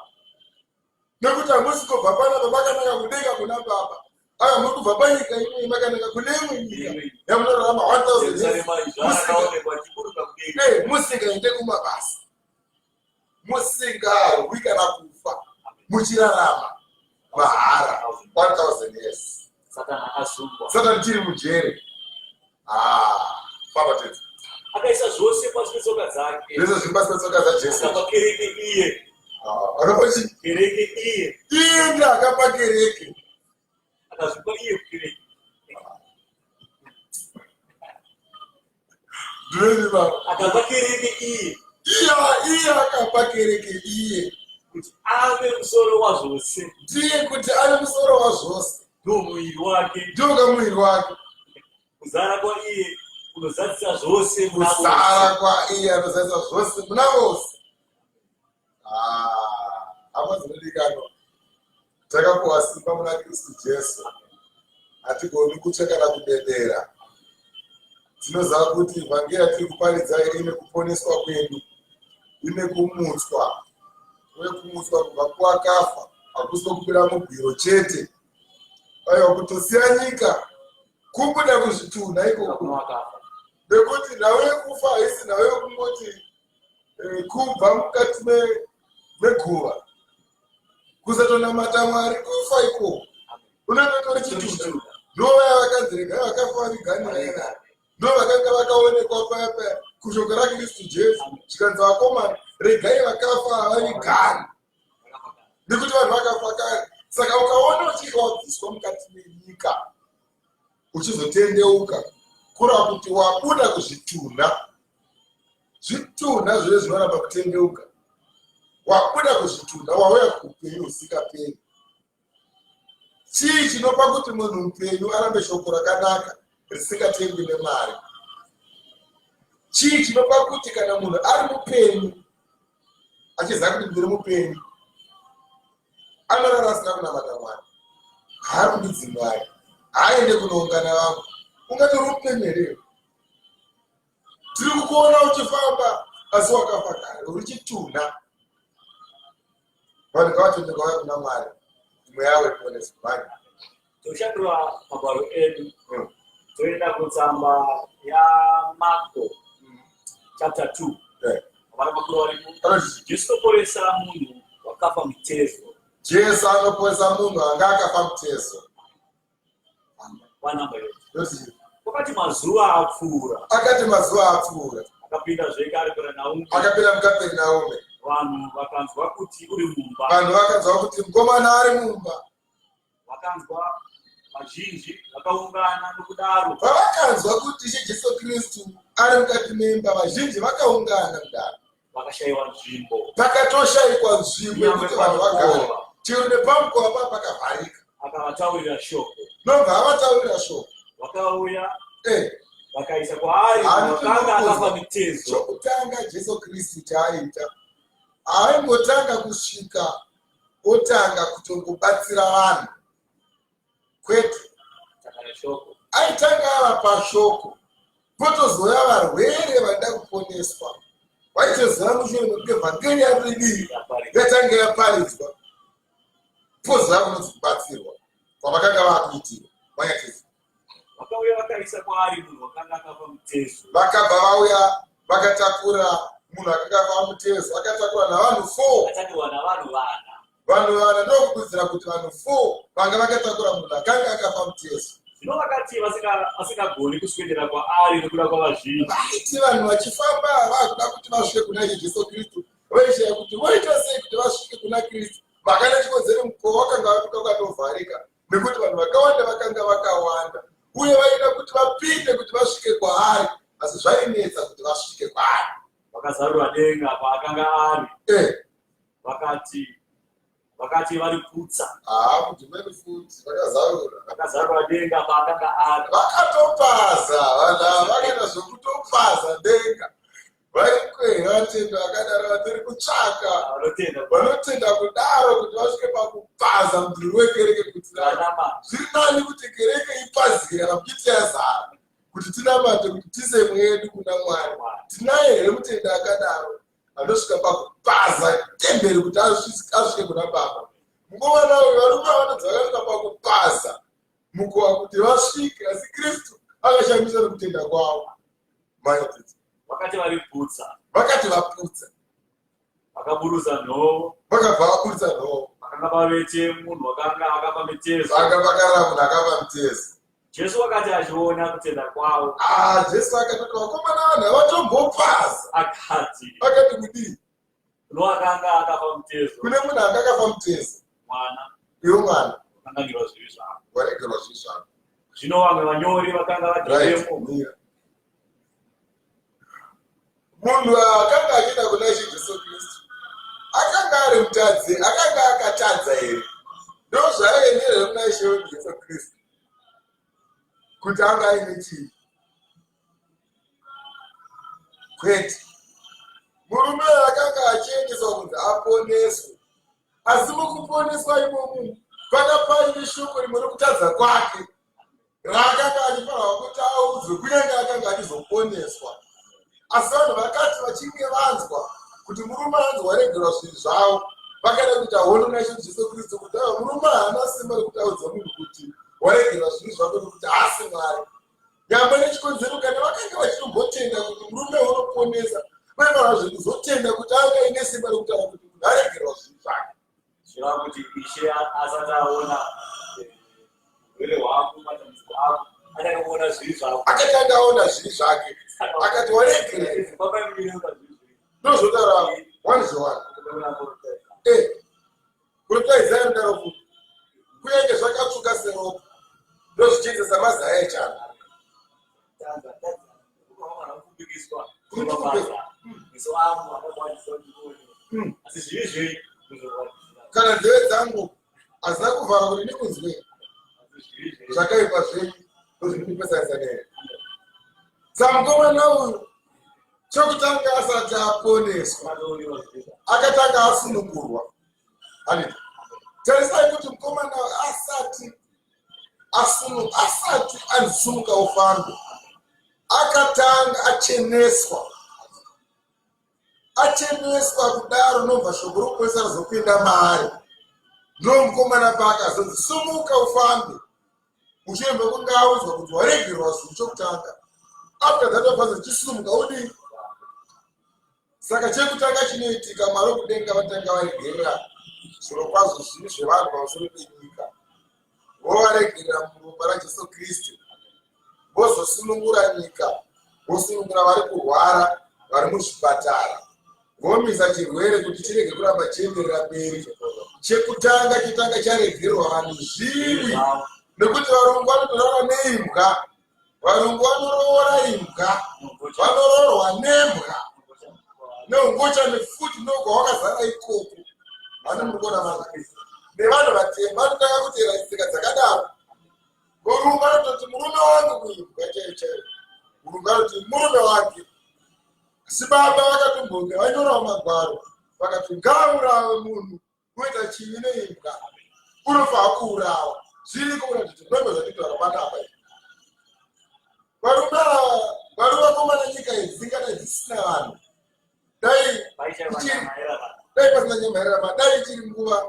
nekuti hamusi kubva panapa makanaka kudenga kuna Baba aka muri kubva panyika inoyi makanaka kune imwe nyika yamunorarama 1000 musingaende kumabasa musingarwi kana kufa muchirarama mahara 1000 years Satani tiri mujere famba tete akaisa zvose pasi petsoka dzake zvese zviri pasi petsoka dzaJesu akapa kereke iye akapachi kereke iye ndiye akapa kereke akazvipa iye kereke ndinozi baba akapa kereke iye akapa kereke iye kuti ave musoro wazvose ndiye kuti ave musoro wazvose ndomuviri wake ndoga muviri wake kuzara kwaiye kunozadzisa zvose kuzara kwaiye anozadzisa zvose muna vose hama dzinodikanwa takapuwa simba muna Kristu Jesu hatigoni kutya kana kudedera tinoziva kuti vhangeri tiri kuparidzai ine kuponeswa kwedu ine kumutswa uye kumutswa kubva kuwakafa hakusi kupira mugwiro chete aiwa kutosiya nyika kubuda kuzvitunha ikoko nekuti nhau yekufa haisi nhau yekungoti kubva mukati meguva kusatonamata Mwari kufa ikoko unototori chitunha ndovaya vakanzi regai vakafa variganira ndo vakanga vakaonekwa paya kushoko raKristu Jesu chikanzi vakomana regai vakafa varigani nekuti vanhu vakafa kare saka ukaona uchikawabviswa mukati menyika uchizotendeuka kureva kuti wabuda kuzvitunha zvitunha zvose zvinoramba kutendeuka wabuda kuzvitunha wauya kuupenyu husingaperi chii chinopa kuti munhu mupenyu arambe shoko rakanaka risingatengwi nemari chii chinopa kuti kana munhu ari mupenyu achiziva kuti ndiri mupenyu anorara asina kunamata Mwari haarumbidzi Mwari haaende kunoungana vamwe ungatori upenyu here tiri kukuona uchifamba asi wakafa kare uri chitunha vanhu ngavatendeka vauya kuna Mwari mweya weponesi Mwari toshandura mabharo edu toenda kutsamba yaMarko chapter 2 vana makuru varipo Jesu toporesa munhu wakafa mitezo Jesu anoporesa munhu anga akafa mutezo vanamba yote wakati mazuva apfuura akapinda zvekare kuRaunaume akapinda muKapenaume vanhu vakanzwa kuti uri mumba vanhu vakanzwa kuti mukomana ari mumba vakanzwa vazhinji vakaungana nokudaro pavakanzwa kuti Ishe Jesu Kristu ari mukati memba vazhinji vakaungana kudaro pakashaiwa nzvimbo. Pakatoshaikwa nzvimbo yekuti vanhu vagare. Chero nepamukova pakavharika. Akavataurira shoko. Nobva avataurira shoko. Vakauya vakaisa kwaari wakanga akafa mitezo. Chokutanga Jesu Kristu chaaita, haingotanga kusvika otanga kutongobatsira vanhu, kwete. Aitanga ava pashoko, potozouya varwere vanoda kuponeswa. Vaitoziva mushure mekunge vhangeri yaridii yatanga yaparidzwa, poziva kunozobatsirwa kwavakanga vakuitirwa. Vakauya vakaisa kwaari munhu wakanga akafa mutezo. Vakabva vauya vakatakura munhu akanga akafa mutezo, vakatakura navanhu 4. Vakatakura navanhu 4. Vanhu vana ndokukudzira kuti vanhu 4 vanga vakatakura munhu akanga akafa mutezo. Zvino vakati vasingagoni kuswedera kwaari nekuda kwavazhinji. Vaiti vanhu vachifamba vakuda kuti vasvike kuna Jesu Kristu, vaishaya kuti voita sei kuti vasvike kuna Kristu. Vakana chikodzero mukova wakanga wakatovharika nekuti vanhu vakawanda vakanga vakawanda, uye vaida kuti vapinde kuti vasvike kwaari, asi zvainetsa kuti vasvike kwaari. Vakazarura denga paakanga ari. Vakati vari putsa. Kuti meni futi vakazarura denga paakanga ari. Vakatopaza, vanhu vakaita zvokutopaza denga. Vaikwera vatenda vakadaro vatori kutsvaka vanotenda kudaro kuti vasvike pakupaza mudhuri wekereke kuti zviri nani kuti kereke ipazike kana kuti yazara kuti tinamate kuti tise mwedu kuna Mwari. Tinaye here mutenda akadaro anosvika pakupaza temberi kuti asvike kuna Baba. Nguva nayo varume vanodzi vakasvika pakupaza mukova kuti vasvike, asi Kristu akashambisa nekutenda kwavo. Vakati variputsa. Vakati vaputsa. Vakaburuza nhoo. Vakabva vaburutsa nhoo. Vakanga vavete munhu wakanga akafa mitezo. Vanga vakara munhu akafa mitezo. Jesu akati achiona kutenda kwavo. Jesu akati vakomana vanhu havatombopaza. Akati kudii? Kuno akanga akafa mitezo. Kune munhu anga akafa mitezo. Mwana. Iwo mwana. Vakangangirwa zvivi zvavo. Waregerwa zvivi zvavo. Zvino vamwe vanyori vakanga vadhiremo. Munhu akanga achienda kuna Jesu Kristu akanga ari mutadzi, akanga akatadza here? Ndozvaiendera kuna Jesu Kristu kuti anga aine chii? Kwete. Murume akanga achiendeswa kuti aponeswe, asi mukuponeswa imomo panga paine shoko rimwe rokutadza kwake raakanga achifanirwa kuti audzwe kunyange akanga achizoponeswa. Asi vanhu vakati vachinge vanzwa kuti murume anzi waregerwa zvinhu zvavo, vakaenda kuita hondo naShe Jesu Kristu kuti murume haana simba rekuti audza munhu kuti waregerwa zvinhu zvako nekuti haasi Mwari. Nyamba nechikonzero kana vakanga vachitombotenda kuti murume unoponesa, vaivara zvekuzotenda kuti anga ine simba rekuti kuti munhu aregerwa zvinhu zvake. Zvirava kuti Ishe asati aona urwere hwako, matambudziko ako, atakaona zvivi zvako. Akatanga aona zvivi zvake. Akati waregerwa. Ndozvotaura 1:1. Kurota Isaya mudaro futi. Kunyange zvakatsvuka seropa. Ndozvichiitisa mazaya echana. Kana nzeve dzangu hazina kuvhara kuti ndikunzwe zvakaipa zvenyu ndozvinondipesarisa nere. Samukomana uyu chokutanga asati aponeswa akatanga asunungurwa. Tarisai kuti mukomana asati anzisumuka ufambe akatanga acheneswa kudaro nobva shoko rokuponesa rizopinda maari. Ndo mukomana paakazonzi sumuka ufambe, mushure mekunge audzwa kuti waregerwa zvinhu chokutanga. After that was chisumuka udii. Saka chekutanga chinoitika Mwari kudenga vatanga varegerera zviro kwazvo zvinhu zvevanhu pamusoro penyika. Vovaregerera murumba raJesu Kristu, vozosunungura nyika, vosunungura vari kurwara, vari muzvipatara, vomisa chirwere kuti chirege kuramba chienderera mberi. Chekutanga chitanga charegererwa vanhu zvivi, nekuti varungu vanotorara neimbwa. Varungu vanoroora imbwa, vanoroorwa nembwa. neungocha nefuti noko wakazara ikoko ani murikuona mazvii nevanhu vatema vanotanga kutera tsika dzakadaro murungu anototi murume wangu kuimbwa chaichaiwo murungu anoti murume wake asi baba vakatombonga vanyorawo magwaro vakati ngaurawe munhu kuita chivi neimbwa unofa kuurawa zviriko kuti ndongo zvatitaura panapa varume vari vakomana nyika idzi dzingadai dzisina vanhu dai pasina nyamairama dai chiri nguva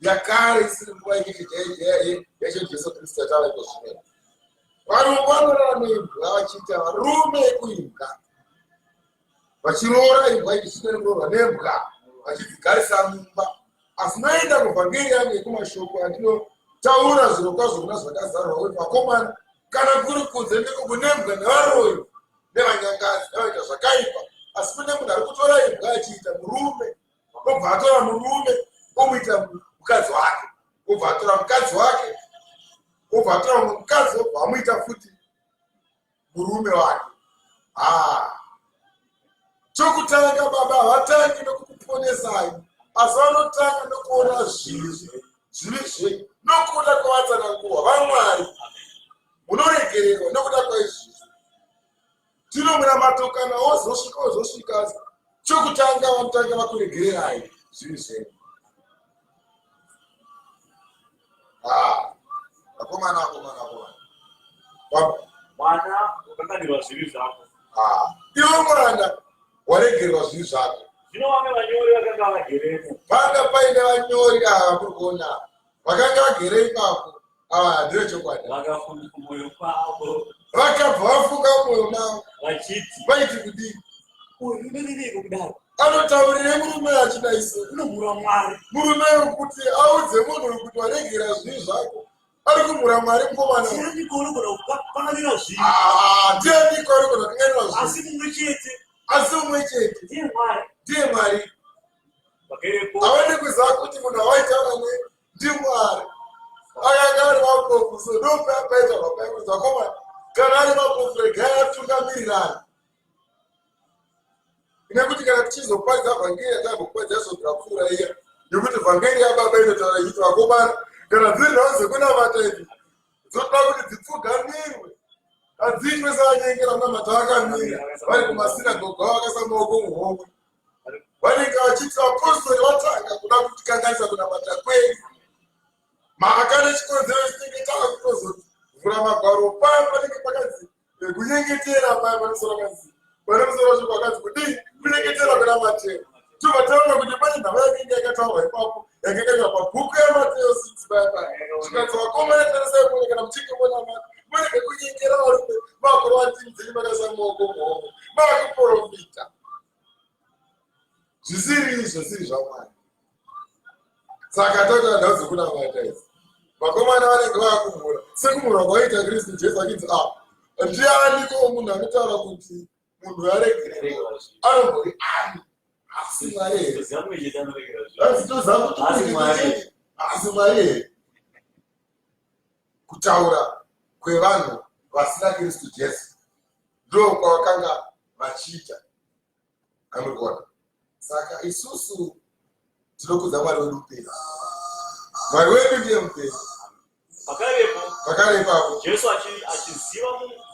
yakare isiri nguva yacho jesu kristu yatava iko zvino varungu vanorara neimbwa vachiita varume ekuimbwa vachiroora imbwa ichisinonorwa nembwa vachidzigarisa mumba asi noenda kuvhangeri yangu yekumashoko andinotaura zviro kwazvo kuna zvakazarwa kuti vakomana kana kuri kunze ndiko kunembwa nevaroyi nevanyangazi nevaita zvakaipa asi kune munhu ari kutora imbwa achiita murume obva atora murume omuita mukadzi wake obva atora mukadzi wake obva atora mumwe mukadzi obva amuita futi murume wake chokutanga baba havatangi nokukuponesai asi vanotanga nokuona zvivi zvenyu nokuda kwavatsananguva vamwari munoregererwa nokuda kwaizvizvi tinomwira matokana ozosvika chokutanga vanotanga vakuregererai zvivi zvenyu vakomana mwana ukanganirwa zvivi zvako iwe mwana waregererwa zvivi zvako zvino vamwe vanyori vakanga vageremo panga paine vanyori ava muri kuona vakanga vagere ipapo ava handire chokwadi vakafunga mwoyo kwavo vakabva vafunga mwoyo mavo vachiti vaiti kudii unorireko kudaro anotaurire murume achidaiso unomhura mwari murume wekuti audze munhu kuti waregera zvivi zvako ari kumhura mwari mukomana ndianikoonogona kupanganira zvivi ndianiko ari gona kunganira zvivi asi mumwe chete ndiye mwari vakerepo havadi kuziva kuti munhu awaitaura ndimwari akanga ari mapofu so ndopaita vapaikuti vakomana kana ari mapofu regai atungamirirana nekuti kana tichizoparidza vhangeri yatagoparidza zvobrapfuura iya nekuti vhangeri yababa inotaura ichiti vakomana kana dziri nhau zekunamata idzi dzoda kuti dzipfugamirwe hadziitwe savanyengera kunamata vakamira vari kumasinagoga vakasa maoko muhomwe vanenge vachiti vapostori vatanga kuda kutikanganisa kunamata kwedu mhaka nechikonzero chinenge tava kutozovhura magwaro paya panenge pakanzi kunyengetera paya pamusoro kanzi pane musoro wacho kwakanzi kudii kunyengetera kuna mateo tobva taona kuti pane nhava yakanga yakataurwa ipapo yakakanywa pabhuku yamateo 6 paya paya zvikanzi vakomana tarisai kuone kana muchinge monamata munenge kunyengera varume makore vandinzeni makasa maoko muhomwe makuprofita zvisiri izvo siri zvamwari saka tauta nhau dzekunamata idzi vakomana vanenge vakumhura sekumhura kwaita kristu jesu achinzi ndianiko munhu anotaura kuti munhu aregererwa anombori ani asi mwari here asi mwari here kutaura kwevanhu vasina kristu jesu ndo kwavakanga vachiita amurikuona saka isusu tinokudza mwari wedu upenyu mwari wedu ndiye mupenyu pakarepapo jesu achiziva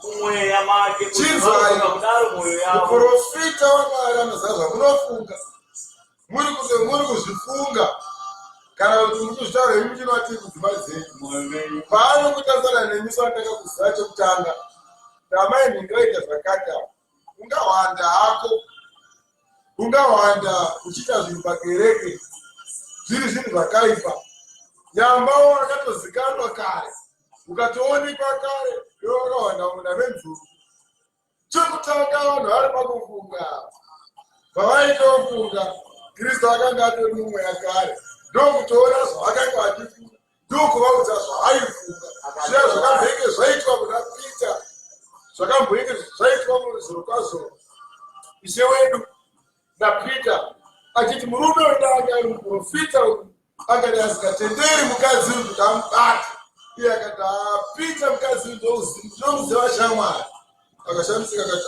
mumweya make chinzwai kudaro mwoyo yavo muprofita wamwari anoziva zvamunofunga muri kuzvifunga kana kuti muri kuzvitaura imi muchinoti kudzimai dzenyu paanokutarisana nemiso atanga kuziva chekutanga tamai mhingaita zvakata ungawanda hako ungawanda uchiita zvinhu pakereke zviri zvinhu zvakaipa nyambawo akatozikanwa kare ukatoonekwa kare iwo wakawanda muna venzuru chekutanga vanhu vari pakufunga pavaitofunga kristu akanga atori mumwe yakare ndokutoona zvaakanga achifunga ndokuvaudza zvaaifunga zviya zvakambenge zvaitwa kuna pita zvakambenge zvaitwa muzviro kwazvo ishe wedu napita achiti murume wedanga ari muprofita akati asikatenderi mukadzi uyu kuti amubate iye akati apita mukadzi uyu ndomuziva shamwari akashamisika akati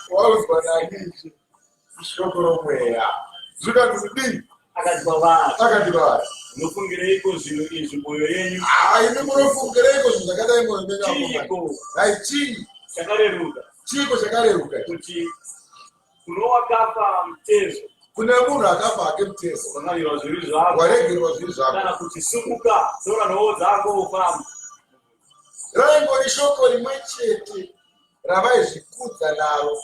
waudzwa naizve shoko romweya zvikanzi kudini akati kwavari akati vari munofungireiko zvinhu izvi mwoyo yenyu imi munofungireiko zvinhu zvakadai mwoyo menyu chiiko hai chii chakareruka chiiko chakareruka kuti kuno wakafa mutezo kune munhu akafa hake mutezo wakanganirwa zvivi zvako waregerwa zvivi zvako kana kuti simuka tora nhoo dzako ufamba raingori shoko rimwe chete ravaizvikudza naro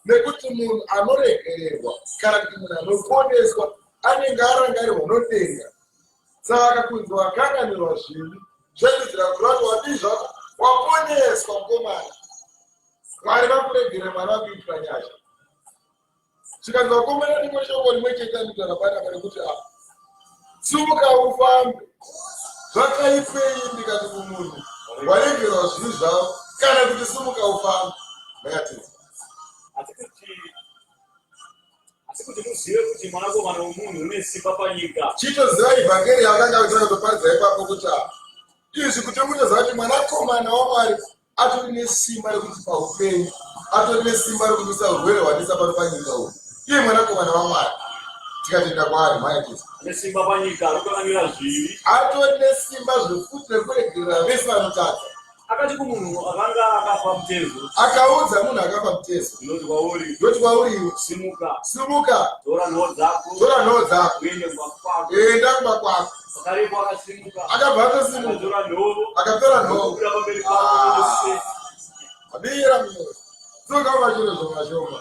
nekuti munhu anoregererwa kana kuti munhu anoponeswa anenge arangarirwa nodenga saka akakunzwa akanganirwa zvivi zvokuitira kurati wadii zvako waponeswa mukomana mwari vakuregere mwana wakuitira nyasha zvikanzi vakomana rimwe shoko rimwe chete anotaura panapa rekuti simuka ufambe zvakaipei ndikati kumunhu waregerwa zvivi zvavo kana kuti simuka ufambe makatiza asi kuti muzive kuti mwanakomana womunhu une simba panyika chitoziva ivhangeri yakanga achitanga kutoparidza ipapo kuti izvi kuti mutoziva kuti mwanakomana wamwari atori nesimba rekutipa upenyu atori nesimba rekumisa urwere hwanisa pano panyika uyu iye mwanakomana wamwari tikatenda kwaari maitisa ane simba panyika anokanganira zvivi atori nesimba zvekuti rekuregerera vese vanotadza akati kumunhu akanga akafa mutezo akaudza munhu akafa mutezo ndoti kwauri simuka tora nhoo dzako uende kumakwako enda kumba kwako pakarepo akasimuka akabva atosimuka akatora nhoo kuda pamberi pavo vose abira mnyoro dzokama chiro zvomashoma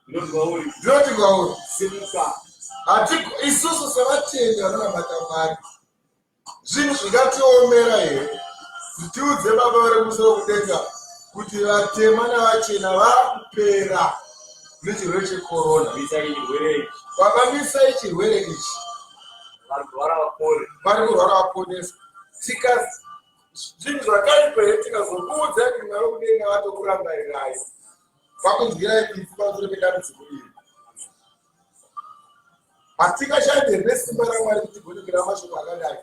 ndoti kwauri simuka isusu sevatendi vanonamata mwari zvinhu zvingatiomera here tiudze baba vari musoro kudenga kuti vatema navachena vakupera nechirwere chekorona vamamisai chirwere ichi vari kurwara vaponesa zvinhu zvakaipa here tikazokuudza kuti mwari kudenga vatokurangarirai vakunzwirai ifu pamusoro pedambudziko iri hatingashande nesimba ramwari kuti gonekera mashoko akadai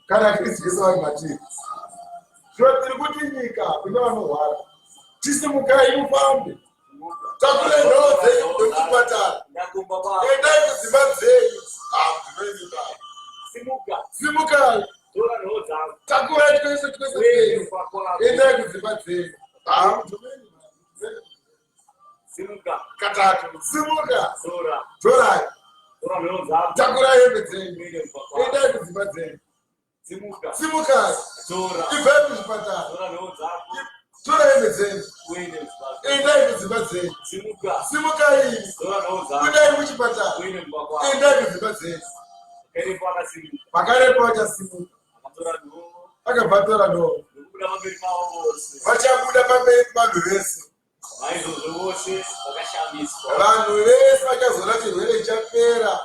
kana kristu jesu vari matiri tiri kuti nyika kune vanorwara tisimukai mufambe takure nhoo dzenyu kuchipatara endai kudzimba dzenyu simukai takurai twese dzenyu endai kudzimba dzenyu katatu simuka torai takurai hembe dzenyu endai kudzimba dzenyu simukai ibvai kuzvipatara tora hembe dzenyu endai kudzimba dzenyu simukai kudai muchipatara endai kudzimba dzenyu pakarepo achasimuka akabva atora nhoo vachabuda pamberi pavanhu vese vanhu vese vachazoona chirwere chapera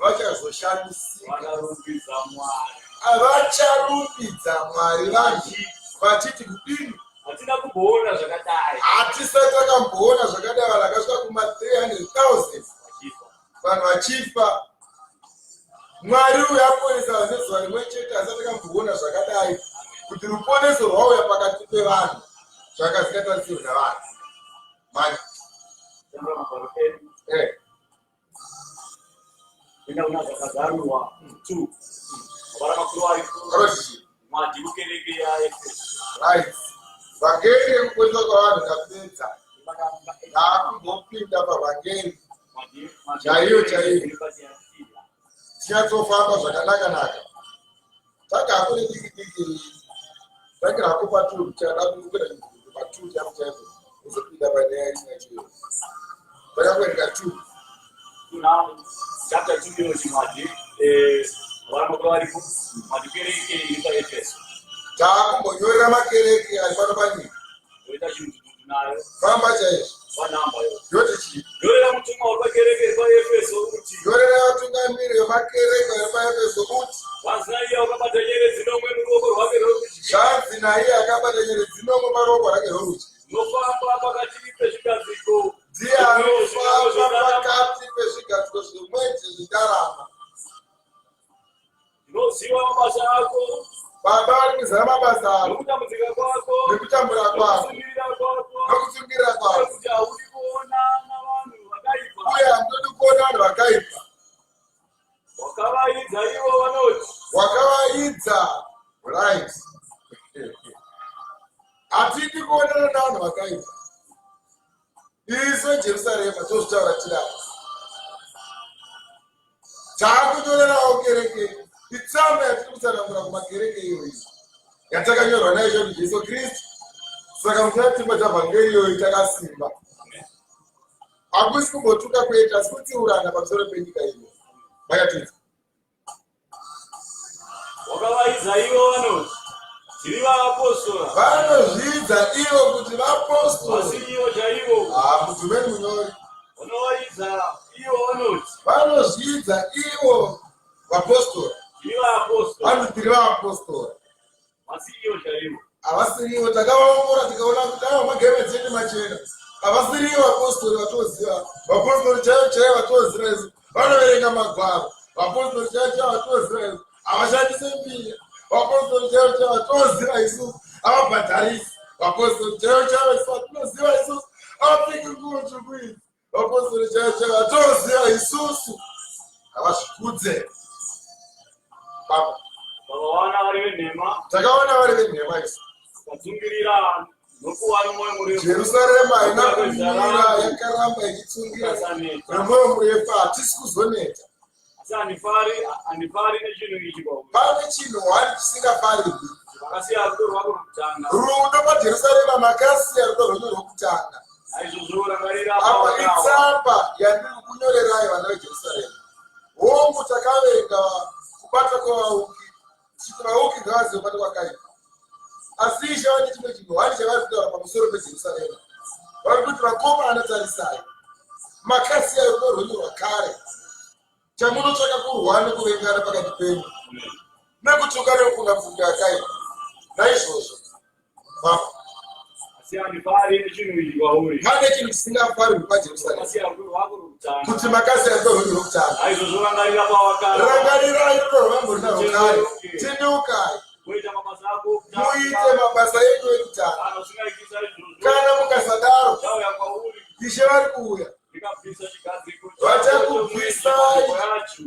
vachazoshamisika vacharumbidza mwari vanji vachiti kudini hatisati takamboona zvakadai vanhu vakasvika kuma300,000 vanhu vachifa mwari uyu aponesa vanhu nezuva rimwe chete asati takamboona zvakadai kuti ruponeso rwauya pakati pevanhu zvakazingatarisirwa navanhu manje enda kuna zvakazarurwa 2 mabara makuru ariko mwadhi kukereke yaEfeso vhangeri yekuponeswa kwavanhu kapedza ndakumbopinda pavhangeri chaiyo tichatsofamba zvakanaka taka hako nediki takira hako paturu kuchada kukwira paturu chaipo chaipo uzopinda panyaya imwe chaiyo vakakwereka 2 chapter 2 yo chimwadhi mabara makuru ariko mwadhi kukereke iri paEfeso taakumbonyorera makereke ari pano panyika oita chinhu nayo famba chaizvo vanamba yo yoti chii yorera mutumwa wemakereke iri paEfeso kuti yorera vatungamiri vemakereke iri paEfeso kuti zvanzi naiye akabata nyeredzi nomwe muruoko rwake rworudyi zvanzi naiye akabata nyeredzi nomwe paruoko rwake rworudyi nofamba pakati pezvigadziko ndiye anofamba pakati pezvigadziko zvemwedzi zvindarama ndinoziva mabasa ako baba vari kuzara mabasa avo nokutambudzika kwako nekutambura kwako nokutsungirira kwako nokutsungirira kwako kuti haudi kuona navanhu vakaipa Atiti kuonana navanhu vakaipa. Isu Jerusalema tozvitaura tidai. Taakutorerawo kereke. Itsamba yatiri kutsanangura kumakereke iyoyi yatakanyorwa naizvo Jesu Kristu. Saka muchatimba chabvangeri iyoyi takasimba. Hakusi kumbotuka kwedu asi kutsiurana pamusoro penyika ino. Makatidza. Wakavaidza ivo vanoti tiri vaapostoli. Vanozvidza ivo kuti vaapostoli. Asi ivo chaivo. Mudzimeni munyori. Vanovaidza ivo vanoti vanozvidza ivo vaapostoli. tiri vaapostoli. Vanoti tiri vaapostoli. Asi ivo chaivo. Havasirivo. Takavaongora tikaona kuti ava magemenzi edu machena. Havasirivo vaapostoli vatoziva. Vaapostoli chaivo chaivo vatoziva isu. Vanoverenga magwaro. Vaapostoli chaivo chaivo vatoziva isu. Havashandise mbiya. Vaapostoli chaivo chaivo vatoziva isu. Havabhadharisi. Vaapostoli chaivo chaivo isu vatoziva isusu. Havapfeki nguo tsvuku idzi. Vaapostoli chaivo chaivo vatoziva isusu. Havazvikudze. Baba. Vakawana vari venhema. Takaona vari venhema isu. Vakatsungirira nokuva nomwoyo murefu. Jerusarema haina kumira yakaramba ichitsungira nemwoyo murefu. Hatisi kuzoneta. Asi handifari nechinhu ichi kwauri. Pane chinhu hwani chisingafarirwi. Vakasiya rudo rwako rwokutanga. Rudo paJerusarema makasiya rudo rwenyu rwokutanga. Naizvozvo rangarira Apa itsamba yandiri kunyorerai vana veJerusarema. Hongu takavenga kubata kwavaungi. Kuti vaungi ngavazive kubata kwakaipa. Asi ichava nechimwe chinhu hwani chavari kutaura pamusoro peJerusarema. Vari kuti vakomana tarisai. Makasiya rudo rwenyu rwakare. Chamunotsvaka kurwa nekuvengana pakati penyu. Nekutuka nekufunga yakaipa. Naizvozvo. asi handifari nechinhu ichi kwauri. Pane chinhu chisingafarirwi paJerusarema. Vakasiya rudo rwako rwokutanga. Kuti makasiya rudo rwenyu rwokutanga. Naizvozvo rangarira pawakara. Rangarirai rudo rwangu runa rwakare. Tendeukai. Muite mabasa ako. Muite mabasa enyu ekutanga. Kana usingaitisa izvozvo. Kana mukasadaro. Chauya kwauri. Ishe vari kuuya. Ndikabvisa chigadziko.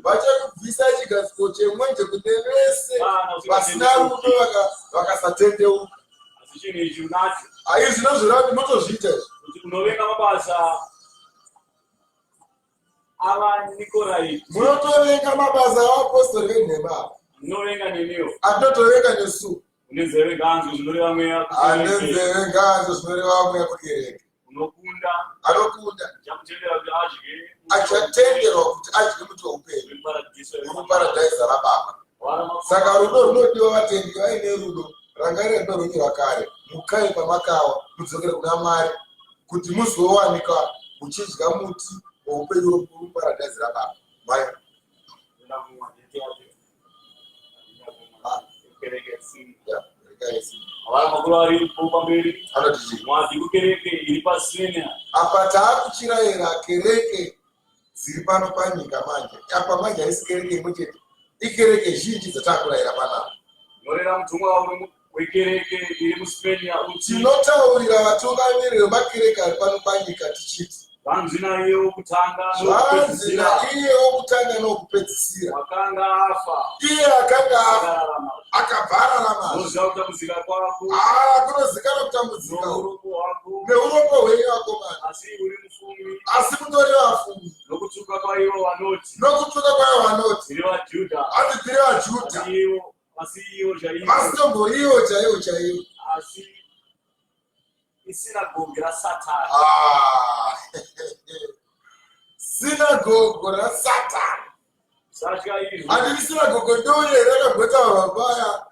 Vachakubvisa chigadziko chemwenje kune vese vasina rudo vakasatendeuka. Asi chinhu ichi unacho. Ai zvinozvorati motozviita izvi. Kuti unovenga mabasa avaNikoraiti. Munotovenga mabasa avapostori venhema. Unovenga neniwo. Atinotovenga nesu. Unenzeve nganzo zvinoreva mweya. Anenzeve nganzo zvinoreva mweya kukereke. Unokunda. Anokunda. Chamutendera kuti adye. Achatenderwa kuti adye muti weupenyu. Muparadhaisa raBaba. Saka rudo runodiwa vatendi vaine rudo. Rangarira rudo rwenyu rwakare. Mukai pamakawa mudzokere kuna Mwari kuti muzowanika muchidya muti weupenyu muparadhaisa raBaba. Mwari. Avana makuru ari pamberi. Anotiti. Mwadzi kukereke iri pasina. Apa taakuchirayira kereke dziri pano panyika manje. Apa manje haisi kereke imwe chete. Ikereke zhinji dzataakurayira panapa. Norera mutumwa wekereke iri muSpenia uti. Tinotaurira vatungamiri vemakereke ari pano panyika tichiti. Vanzi naiye wokutanga Vanzi naiye wokutanga nokupedzisira. Wakanga afa. Iye akanga afa. Akabva ararama. Unoziva kutambudzika kwako. Kunozikana kutambudzika. Neurombo hwako. Neurombo hwenyu akomana. Asi uri mufumi. Asi mutori vafumi. Nokutuka kwaivo vanoti. Nokutuka kwaivo vanoti. Tiri vaJudha. Hati tiri vaJudha. Asi ivo chaivo. Asi tomboriwo chaivo chaivo. Asi isinagoge raSatani. Sinagoge raSatani. Satya izvi. Handiri sinagoge ndouye rakagota vabaya.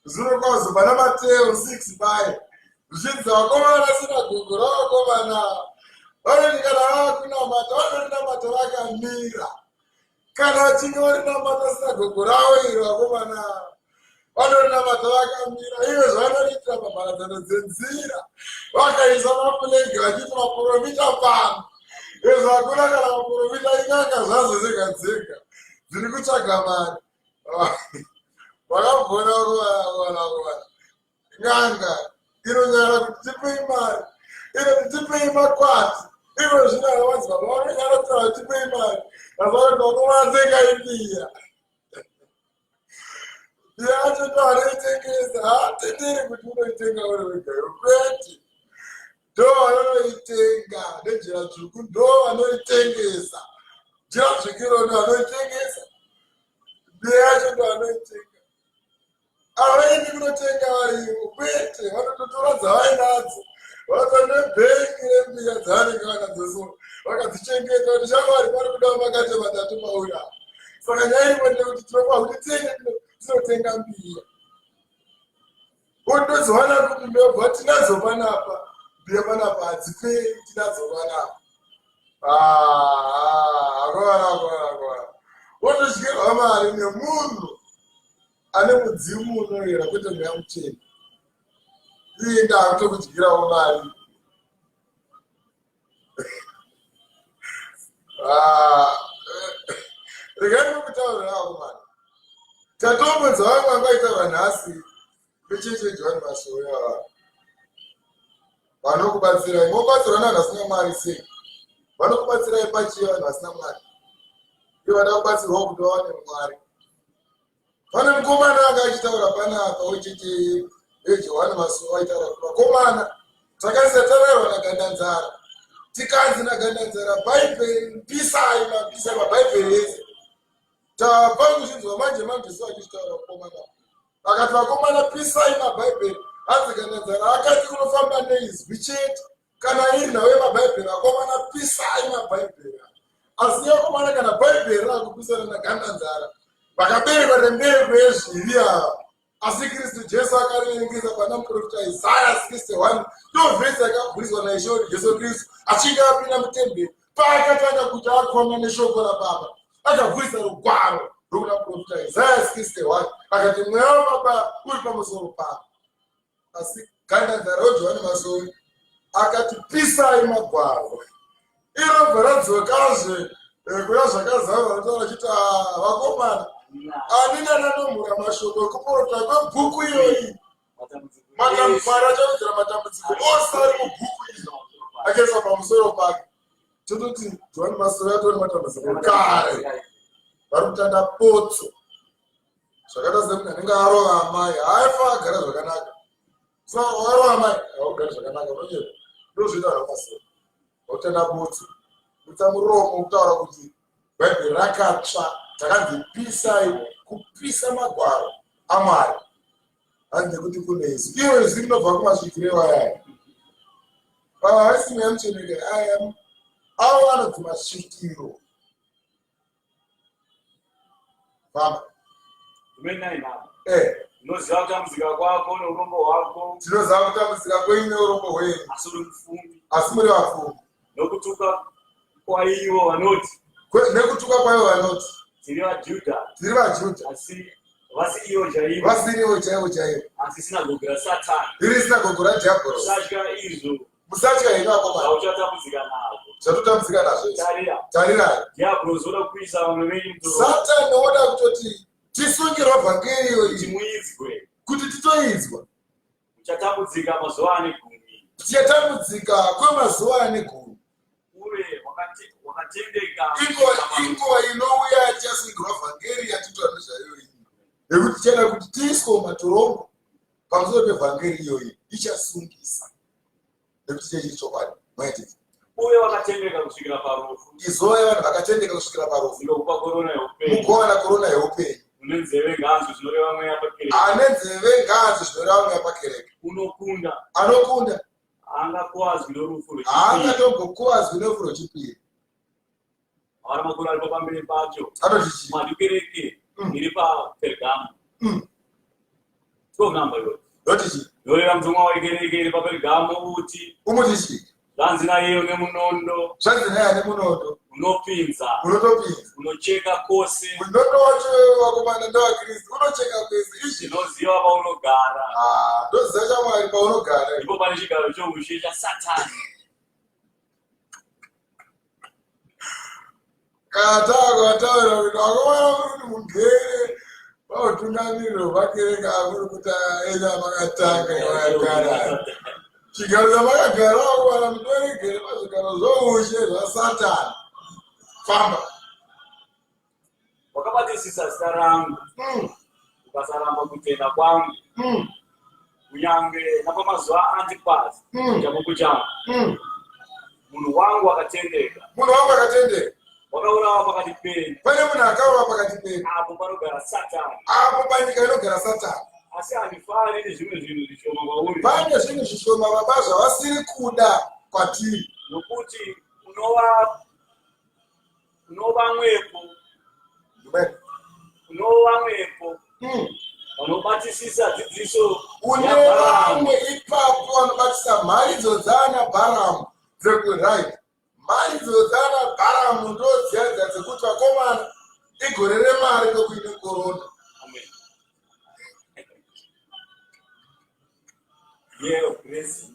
Zuro kwazvo pana Mateo 6 paya. Zvichinzi vakomana sinagoge ravakomana. Vanoti kana vava kunamata vanorinamata vakamira. Kana vachinge varinamata sinagoge ravo iri vakomana vanorinamata vakamira. Ivo zvavanoitira pamharadzano dzenzira. Vakaisa mafulegi vachiti maprofita pano. Izvo hakuna kana maprofita inganga zvazo dzega dzega dziri kutsvaga mari. Vakabvona kuvanaa n'anga inonyara kuti tipei mari. Inoti tipei makwati. Ivo zvino havavanzi baba vanonyara kuti tipei mari. Asi vanoti vakomana dzengaimbiya. yacho ndo anoitengesa. Haatenderi kuti unoitenga uri wega, kwete. Ndo vanoitenga nenjira tsvuku, ndo vanoitengesa. Njira tsvukiro ndo vanoitengesa. Yacho ndo vanoitenga. Havaendi kunotenga varivo, kwete. Vanototora dzavainadzo, vanotora nebhengi rembiya dzavanenge vanadzo, vakadzichengeta kuti shamwari pari kudawo makate matatu mauya. Saka nyaya ino ndekuti tinofanira kuti tiende tinotenga mbiya. Wotozowana kuti ndobva tinadzo panapa, mbiya panapa hadziperi, tinadzo panapa. Akwana. Wotodyirwa mari nemunhu ane mudzimu unoyera, kwete mweya muchena. Iye ndakutokudyirawo mari. Regai nokutaurira akomana. Tatombodza vamwe vangaitaura nhasi necheche John Masoya. Vanokubatsirai, mobatsirwa navanhu vasina mwari sei? Vanokubatsirai pachiya vanhu vasina mwari. Ivo vada kubatsirwa kuti vawane mwari. Pane mukomana anga achitaura panapa wecheche John Masoya aitaura kuti vakomana takasiyatararwa nagandanzara. Tikanzi nagandanzara Bhaibheri pisai mabhaibheri ese. Tapanguzvinzwa manje mabhiso achitaura mukomana. Akati vakomana pisai mabhaibheri. Hanzi gandanzara akati unofamba neizwi chete. Kana iri nawe mabhaibheri vakomana pisai mabhaibheri. Asi vakomana kana bhaibheri rakupisana nagandanzara. Vakaberekwa nembeko yezvivi ava. Asi Kristu Jesu akaringisa pana muprofita Isaya 61 ndovhesi yakabhuriswa naIshe kuti Jesu Kristu achinge apinda mutemberi paakatanga kuti akhomba neshoko raBaba akabvurisa rugwaro rwokuna muprofita Isaya 61 akati mweya waBaba uri pamusoro pako. Asi gandanzara waJohani Masowe akati pisai magwaro. Irobva radzokazve kuya zvakazara rataura chiti vakomana anina nanomhura mashoko ekuprofita kwebhuku iyoyi. Matambudziko achawedzera matambudziko ose ari mubhuku iri akaiswa pamusoro pake. Tototi Johani Masowe atori matambudziko kare. Vari kutanda potso. Zvakaita semunhu anenge arova amai haifa agara zvakanaka. Saka warova amai haugari zvakanaka. Unochera ndozvinoita zvakasiyana. Utenda potso. Kuita muromo kutaura kuti Bhaibheri rakatsva. Takanzi pisai, kupisa magwaro aMwari. Hanzi nekuti kune izwi. Iwo izwi rinobva kumasvikiro wayaya. Haisi mweya muchenekere aya. Avo vanodzi masvikiro. Famba. Unoziva kutambudzika kwako neurombo hwako. Tinoziva kutambudzika kwenyu neurombo hwenyu. Asi uri mufumi. Asi muri vafumi. Nokutuka kwaivo vanoti. Nekutuka kwaivo vanoti. Tiri vaJudha. Tiri vaJudha. Asi vasirivo chaivo. Vasirivo chaivo. Asi sinagoge raSatani. Iri sinagoge raDhiabhoro. Musatya izvo. Musatya ino vakomana. Zvauchatambudzika nazvo. Zvatotambudzika nazvo. Tarirai. Dhiabhoro zoda kuisa vamwe venyu mudhorobha. Satani oda kutoti tisungirwa vhangeri kuti muidzwe. Kuti titoidzwa. Muchatambudzika mazuva ane gumi. Tichatambudzika kwemazuva ane gumi. Uye wakatendeka. Inguva inouya tichasungirwa vhangeri yatitaura nezvayo. Nekuti tichada kuti tiiswe mumatorombo pamusoro pevhangeri iyoyi ichasungisa. Nekuti chiri chokwadi. Maitidzi. Uye wakatendeka kusvikira parufu. Izuva vanhu vakatendeka kusvikira parufu. Ndinokupa korona yeupenyu. Mugowana korona yeupenyu. Une nzeve nganzvu zvinoreva mweya pakereke. Ane nzeve nganzvu zvinoreva mweya pakereke. Unokunda. Anokunda. Haangakuwadzwi norufu rwechipiri. Haangatombokuwadzwi norufu rwechipiri. Vari makuru aripo pamberi pacho. Anoti mwadi kereke iri paPergamo. Namba iyoyo. Noti yoreva mutumwa wekereke iri paPergamo uti. Umuti chii? Zvanzi naiye nemunondo. Zvanzi naye nemunondo. Unopinza. Unotopinza. Unocheka kwose. Munondo wacho wakomana ndewakristu unocheka kwese. Izvi ndinoziva paunogara. Ndoziva chaMwari paunogara. Ndipo pane chigaro choushe chaSatani. Kataura kuti wakomana kuti mugere pautungamiriro hwakereke akuri kuti enya makatanga yawagara. Chigaro chamakagara wakomana mutoregere pazvigaro zvoushe zvaSatani. Famba. Wakabatisisa zita rangu. ukasaramba kutenda kwangu kunyange napamazuva Antipas chapupu changu munhu wangu akatendeka wakaurawa pakati penyu pane munhu akaurawa pakati penyu apo panogara Satani apo panyika inogara Satani asi handifari nezvimwe zvinhu zvishoma kwauri pane zvinhu zvishoma baba zvavasiri kuda kwatiri nokuti unova mwepo vanobatisisa dzidziso une vamwe ipapo vanobatisa mharidzo dzana Bharamu dzekuraita mharidzo dzana Bharamu ndodziya dzekuti vakomana igore remari rokuine korona.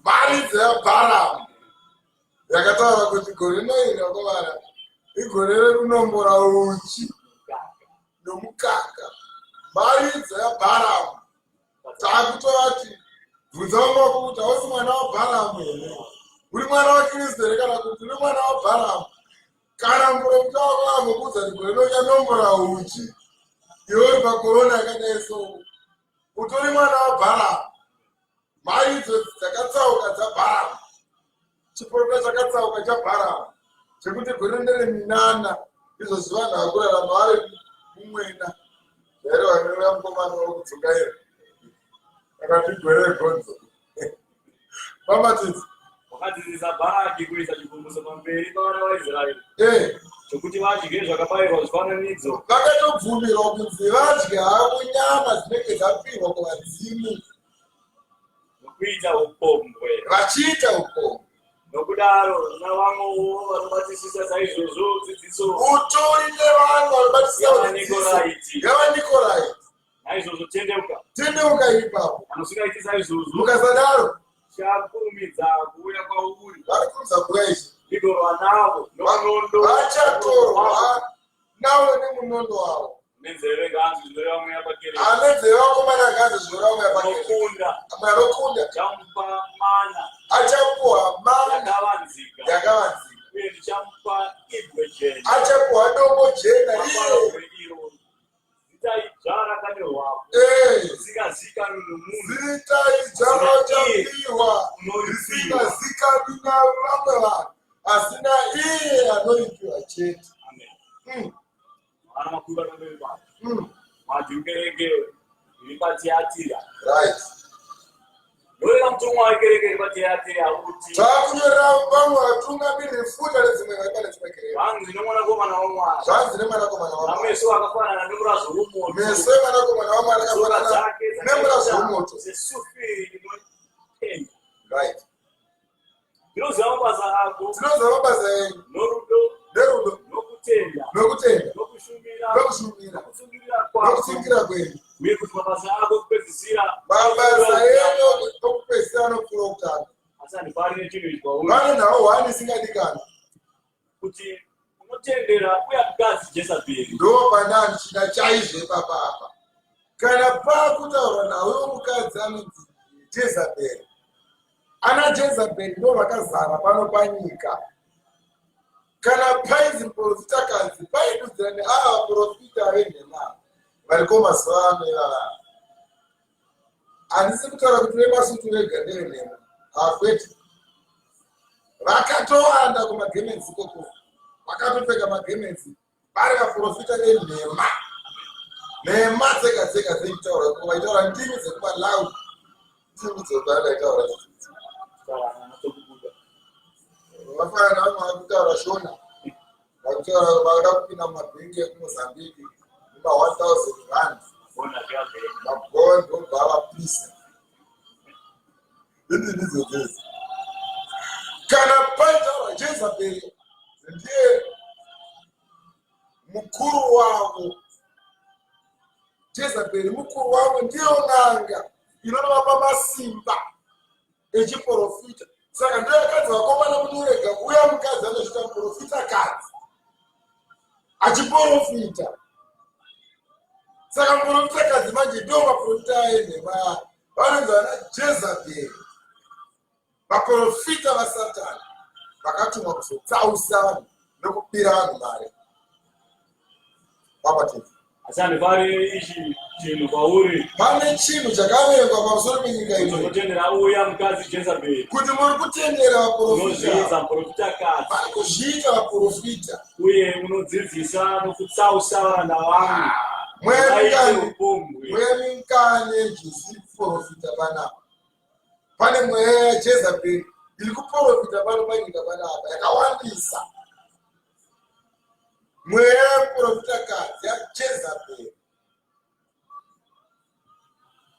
Mharidzo yaBharamu yakataura kuti gore inoiri vakomana igore rekunombora uchi nomukaka. Mharidzo yaBharamu takutovati bvunza vamwe kuti hausi mwana waBharamu here, uri mwana waKristu here kana kuti uri mwana waBharamu. Kana muprofita wako ambokuudza kuti gore rinonyanombora uchi iwe uri pakorona yakadai so utori mwana waBharamu. Mharidzo dzakatsauka dzaBharamu, chiprofita chakatsauka chaBharamu chekuti gore ndereminana izvozvi vanhu vakurarama vari mumwena here vanouya mukomana wokudzokaira akati gore regonzo pamatidzi wakadzidzisa Bharaki kuisa chigumbuso pamberi pavana vaIsraeri chokuti vadye zvakabayirwa zvifananidzo. Vakatobvumirwa kunzi vadye havo nyama dzinenge dzapirwa kuvadzimu nokuita upombwe, vachiita upombwe. Nokudaro navamwewo vanobatisisa saizvozvo dzidziso utori nevanhu vanobatisisa Nikolaites. Naizvozvo tendeuka ipapo anosingaitisa izvozvo mukasadaro chakurumidza kuuya kwauri vari kunza kuuya izvi igorwa navo nomunondo vachatorwa navo nemunondo wavo nenzeve nganzi zvinoreva mweya pakereke anenzeve vakomana nganzi zvinoreva mweya pakereke amwe anokunda chamupa mana achapuwa mana yakavanzika uye ndichamupa ibwe jena achapuwa dombo jena iro zitaidzvara kanyorwapo zikazikanwi nomunhu zitaidzvara chapiwa risingazikanwi navamwe vanhu asina iye anoipiwa chete. vana makuru vanamberi vavo madhikereke iri paTiatira ndoita mutumwa wekereke iri paTiatira kuti takunyorera vamwe vatungamiri refuta redzimwe vaipane dzimwe kereke zvanzi nemwanakomana waMwari zvanzi nemwanakomana waMwari nameso akafanana nemurazo womoto meso emwanakomana waMwari akafanana nemurazo womoto sesufiri inotenda tinoziva mabasa ako mabasa enyu nerudo nokutenda nokushumira nokusungira kwenyu uye kuti mabasa ako kupedzisira mabasa enyu okupedzisira anopfuura kutanga asi handifari nechinhu ichi kwauri vane nhau hwani isingadikana kuti unotendera uye mukadzi Jezabheri ndo pane andichida chaizvo ipapa apa kana pakutaura nawe mukadzi anonzi Jezabheri. Ana Jezabheri ndo vakazara pano panyika. Kana painzi muprofitakadzi paidudzira neava vaprofita venhema variko mazuva ano ivava. Handisi kutaura kuti vemasutu vega ndevenhema hakwete. Vakatowanda kumagemenzi koko, vakatopfeka magemenzi vari vaprofita venhema. Nhema dzega dzega dzekutaura ko vaitaura ndimi dzekumalau ndimi dzokuvakaitaura vafana vamwe vakutaura shona vakutaura vada kupinda mumabhengi ekumozambiki ima-1000 rand magoa ndobva vapisa indini dzodzezi. Kana paitaura Jezabheri ndiye mukuru wavo. Jezabheri mukuru wavo ndiyo n'anga inovapa masimba echiprofita. Saka ndiyo yakadzi vakomana kuti urega uya mukadzi anochita muprofita kadzi achiprofita. Saka muprofita kadzi manje ndiyo maprofita aenhema vanonzi vana Jezabheri, vaprofita vaSatani vakatumwa kuzotsausa vanhu nokubira vanhu mari. Pamatezi Asante pale ishi chino kwa uri. Pane chinhu chakaverengwa pamusoro penyika ino Kutendera uya mkazi Jezebeli. kuti muri kutendera Unozviita vaprofita, muprofita kadzi. vari kuzviita vaprofita. Uye unodzidzisa nokutsausa varanda vangu. Mwemingane zviziprofita panapa. Pane mweya yaJezebeli iri kuprofita pano panyika panapa yakawandisa. Mweya yeprofita kadzi yaJezebeli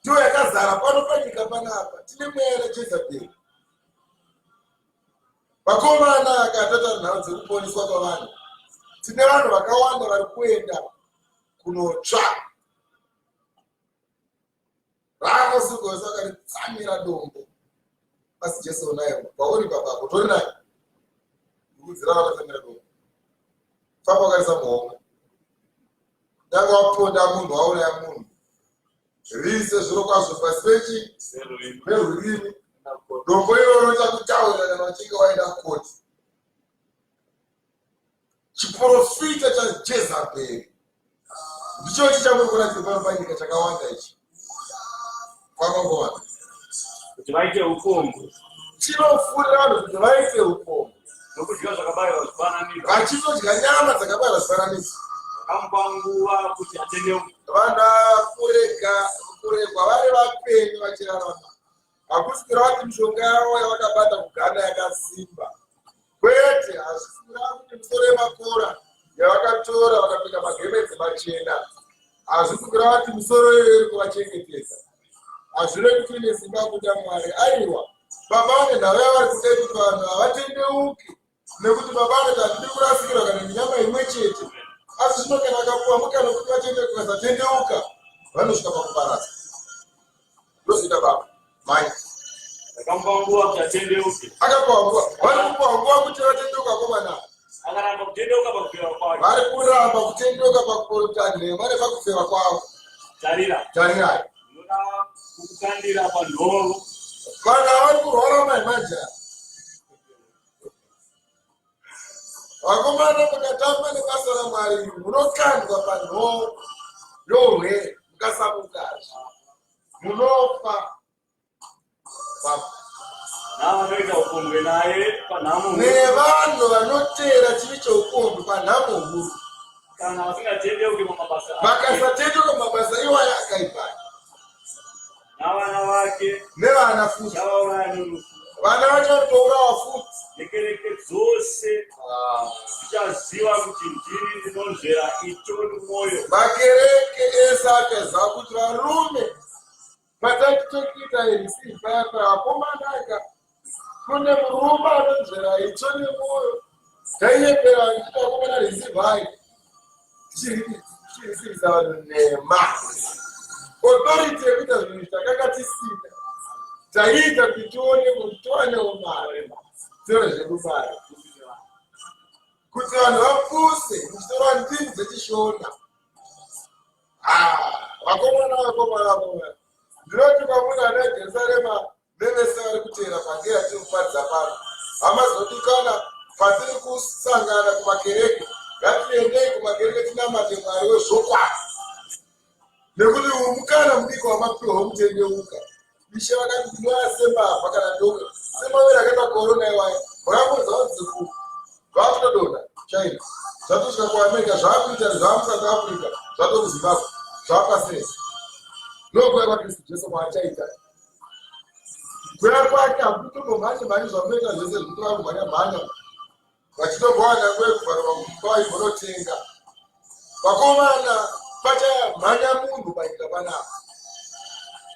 ndiyo yakazara pano panyika panapa. Tine mweya yaJezebeli. Vakomana akatata nhau dzekuponeswa kwavanhu. Tine vanhu vakawanda vari kuenda kunotsva. Raanosugosa akaritsamira dombo. Asi Jesu unaye pauri papapo tori naye. Kudzira vakatsamira dombo. Famba ukarisa muhomwe. Danga waponda munhu wauraya munhu. Rise zviro kwazvo pasi pechi perurimi. Dombo iroro chakutaura kana vachinge waenda koti. Chiprofita chaJezebeli ndicho chichamuri kuratidza pano panyika chakawanda ichi. Kwakangowanda kuti vaite upombwe. Chinofurira vanhu kuti vaite upombwe Nokudya zvakabayirwa zvifananidzo. vachitodya nyama dzakabayirwa zvifananidzo. Vakamupa nguva kuti atendeuke. Vanhu kuregwa vari vapenyu vachirarama. Hakuswira vati mishonga yavo yavakabata kuganda yakasimba. Kwete, hazviswira kuti misoro yemakora yavakatora vakapfeka magemenzi machena. Hazviswira vati misoro iyoyo iri kuvachengetedza. Hazvirevi kuti ine simba kuda Mwari. Aiwa, baba vane nhava yavari kudai kuti vanhu havatendeuke. Nekuti baba vanoti handidi kurasikirwa kana nenyama imwe chete. Asi zvino kana vakapuwa mukana kuti vatendeuke vasatendeuka, vanosvika pakuparadzwa. Ndozoita baba mai Vakamupa nguva kuti atendeuke. akapuwa nguva, vari kupuwa nguva kuti vatendeuka vakomana. Akaramba kutendeuka pakufeva kwake. Vari kuramba kutendeuka pakuporotani vari pakufeva kwavo. Tarirai. Unoda kukandira panhoo. Vanhu havari kurwara maimanja. Vakomana mukatamba nebasa raMwari munokandwa panhoo yourwere mukasamukazve. Munofa. Navanoita upombwe naye panhamo huru. Nevanhu vanotera chivi cheupombwe panhamo huru. Kana vasingatendeuke mumabasa ake. Vakasatendeuka mumabasa iwaya akaipa. Navana vake. Nevana futi. Chavauraya norufu. Vana vacho vanotourawa futi. Nekereke dzose dzichaziva kuti ndini ndinonzvera icho nomwoyo. Makereke ese akaziva kuti varume patatokuita iri sifa vakomana aka kune murume anonzvera itsvo nemwoyo. Taiyepera ndichita vakomana rizivhai tichirisivisa vanhu nhema. Authority yekuita zvinhu takanga tisina. Taiita kuti tiwanewo mari. Zviro zvedu mari. Kuti vanhu vapuse muchitora ndimi dzechishona. Vakomana. Ndinoti kwamuna ana eJerusarema nevese vari kuteera pangera tinoparidza pano. Hamazodikana patiri kusangana kumakereke. Ngatiendei kumakereke tinamate Mwari wezvokwadi. Nekuti umukana mudiki wamapiwa womutendeuka. Mishe vakati ndinoasemba apa kana ndoka. Semavera akaita korona iwayo. Vakambodza kudziku. Vakutodonha China. Zvatosvika kuAmerica, zvakuita zvamuSouth Africa, zvatokuZimbabwe, zvapasirese. Ndokuya kwaKristu Jesu kwaachaita. Kuya kwake hakutombomhanye zvamunoita zvese zvikutora kumhanya. Vachitogwana kwekuvharwa kumba ivonotenga. Vakomana pachamhanya munhu panyika panapa.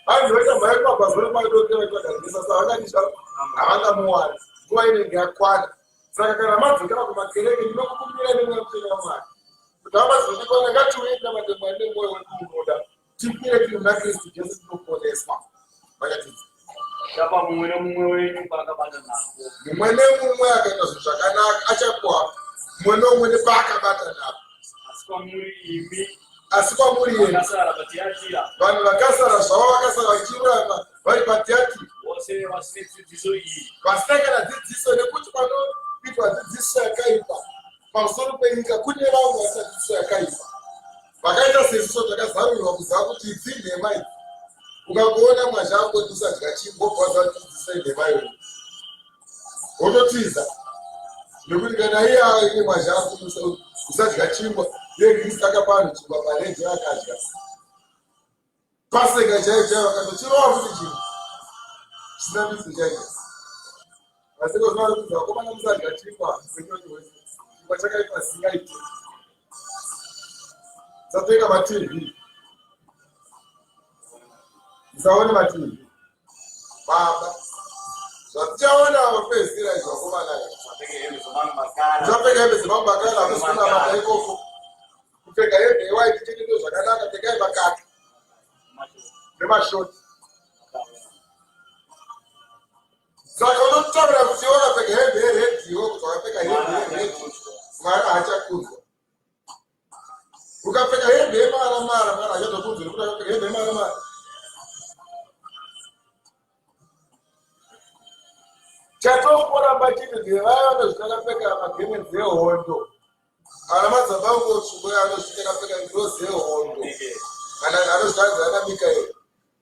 Vanhu vaita mhanya kumabhazi nemadokero vaitogadzirisa savakandisva havangamuwani. Nguva inenge yakwana. Saka kana madzokera kumakereke ndinokukumbira nemweya mutsvene waMwari. Kuti hamazodikwana ngatiuye tinamate Mwari nemwoyo wedu unoda. Tipire tiri muna Kristu Jesu tinoponeswa. Vakatidzi. Chapa mumwe nemumwe wenyu paakabata napo. Mumwe nemumwe akaita zvinhu zvakanaka achapuwa. Mumwe nomumwe nepaakabata napo. Asi kwamuri imi vanhu vakasara zvavo vakasara vachiurama vari paTiatira. Vose vasine dzidziso iyi. Vasina kana dzidziso nekuti panoitwa dzidziso yakaipa pamusoro penyika kune vamwe vasina dzidziso yakaipa. vakaita sesuso takazarurirwa kuziva kuti idzi nhema idzi. Ukakuona mwazhango tisadya chimbo kwazadzidzisa nhema iyoyo wototiza nekuti kana iye aine mwazhango usadya chimbo yekrista akapa vanhu chingwa parenje vakadya paseka chaiyo chaiyo vakatochirova kuti chinhu chisina mitso chaicho. Asi kozvinoda kuti vakomana musadya chingwa kwenyoni wese chingwa chakaipa singaite sapfeka maTV musaone maTV baba zvatichaona vapedzisira izvo vakomana musapfeka hembe dzemambakala amusina mata ikoko kupfeka hembe yewaiti chete ndo zvakanaka pfekai makaki nemashoti. Saka unotaura kuti wakapfeka hembe yeredhiyo kuti wakapfeka hembe yeredhiyo mwana haachakunzwa. Ukapfeka hembe yemara mwana hachazokunzwa nekuti wakapfeka hembe yemara. Chatomboramba chiti ndevaya vanozvika akapfeka magemenzi ehondo kana madzabauko tsvuko yanosvika akapfeka ngirozi yehondo kana anozvikanzi ana Mikaeri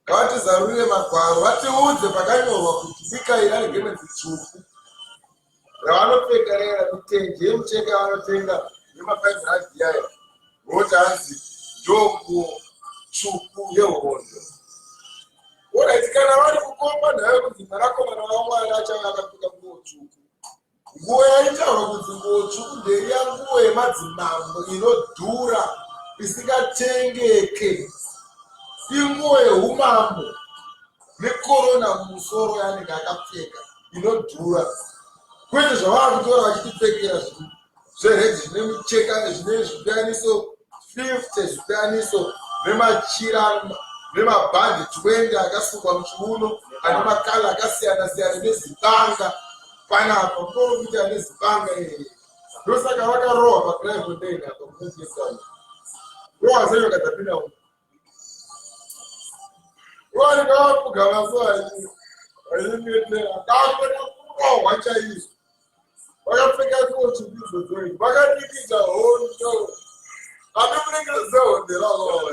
ngavatizarurire magwaro vatiudze pakanyorwa kuti Mikaeri ane gemenzi tsvuku ravanopfeka rera mitenje yemucheka yavanotenga yemafaibradi yayo nokuti hanzi njongo tsvuku yehondo. Alright, kana vari kukomba nayo kuti mwanakomana wamwari achava akapfeka nguo tsvuku. Nguo yaitaurwa kuti nguo tsvuku ndeiya nguo yemadzimambo inodhura isingatengeke. Inguo yeumambo nekorona mumusoro yanenge akapfeka inodhura. Kwete zvavava kutora vachitipfekera zveredhi zvine micheka zvine zvipiyaniso 50 zvipiyaniso nemachira nemabhandi 20 akasungwa muchiuno ane makala akasiyana siyana nezibanga panapa kuti ane zibanga ndosaka vakarohwa pacrivondeni apa kunojesana rohwa zayo katapinda uko vanenge vapuga mazuva aimetera akakwena kurohwa chaizvo vakapfeka kochibizo dzoii vakadikidza hondo apimunenge zehonderao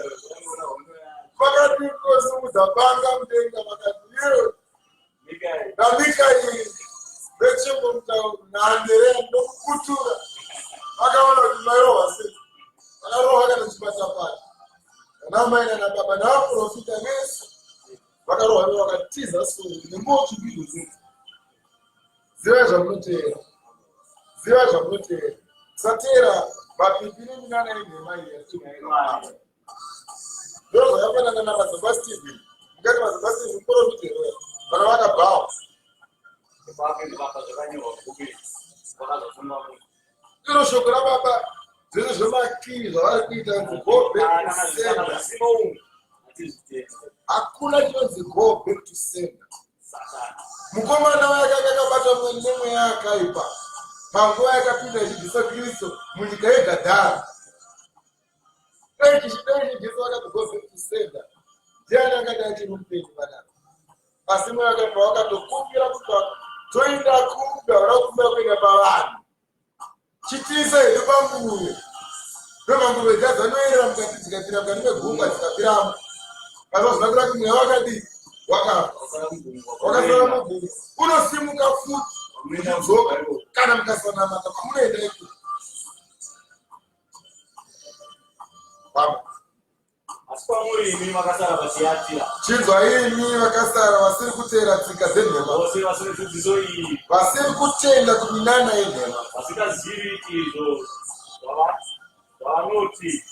vakati kosimudza panga mudenga vakati iyo naMikaeri vechimbo mutaunhandere ndokukutura vakaona kuti mairohwa sei vakarohwa kana chibatapata vanamai nanababa navaprofita vese vakarohwa nevakatiza sori nenguo chibizo dzese. Ziva zvamunoteera ziva zvamunoteera sateera mapipi neminana yenhema iyi yatimaaa ndizvo zvakafanana namadzimba Stephen mukati madzimba Stephen muprofita vana vakabhawa iro shoko rababa zvese zvemakii zvavari kuita nzi go back to sender. Hakuna chinonzi go back to sender. Mukomana wake akabata mwenemwe yakaipa panguva yakapinda ichidzidzisa Kristu munyika yeGadhara. Dai Jesu akati go back to sender ndiani angadai achiri mupenyu panapa. Asi mwe wakabva wakatokumbira kuti toenda kumba varakumbira kuenda pavanhu chitisa here panguve ndomanguve dzadzanoerera mukati dzikapira mukati megungwa dzikapiramo azvazvinakira kuti mweya wakadi wakasara mugungwa unosimuka futi mudzoka kana mukasanamata pamunoenda ikuti asi kwamuri imi makasara vachiyatira chinzwa imi vakasara vasiri kuteera tsika dzenhema vose vasina dzidziso iyi vasiri kutenda kuminana yenhema vasingazivi izvo zvavanoti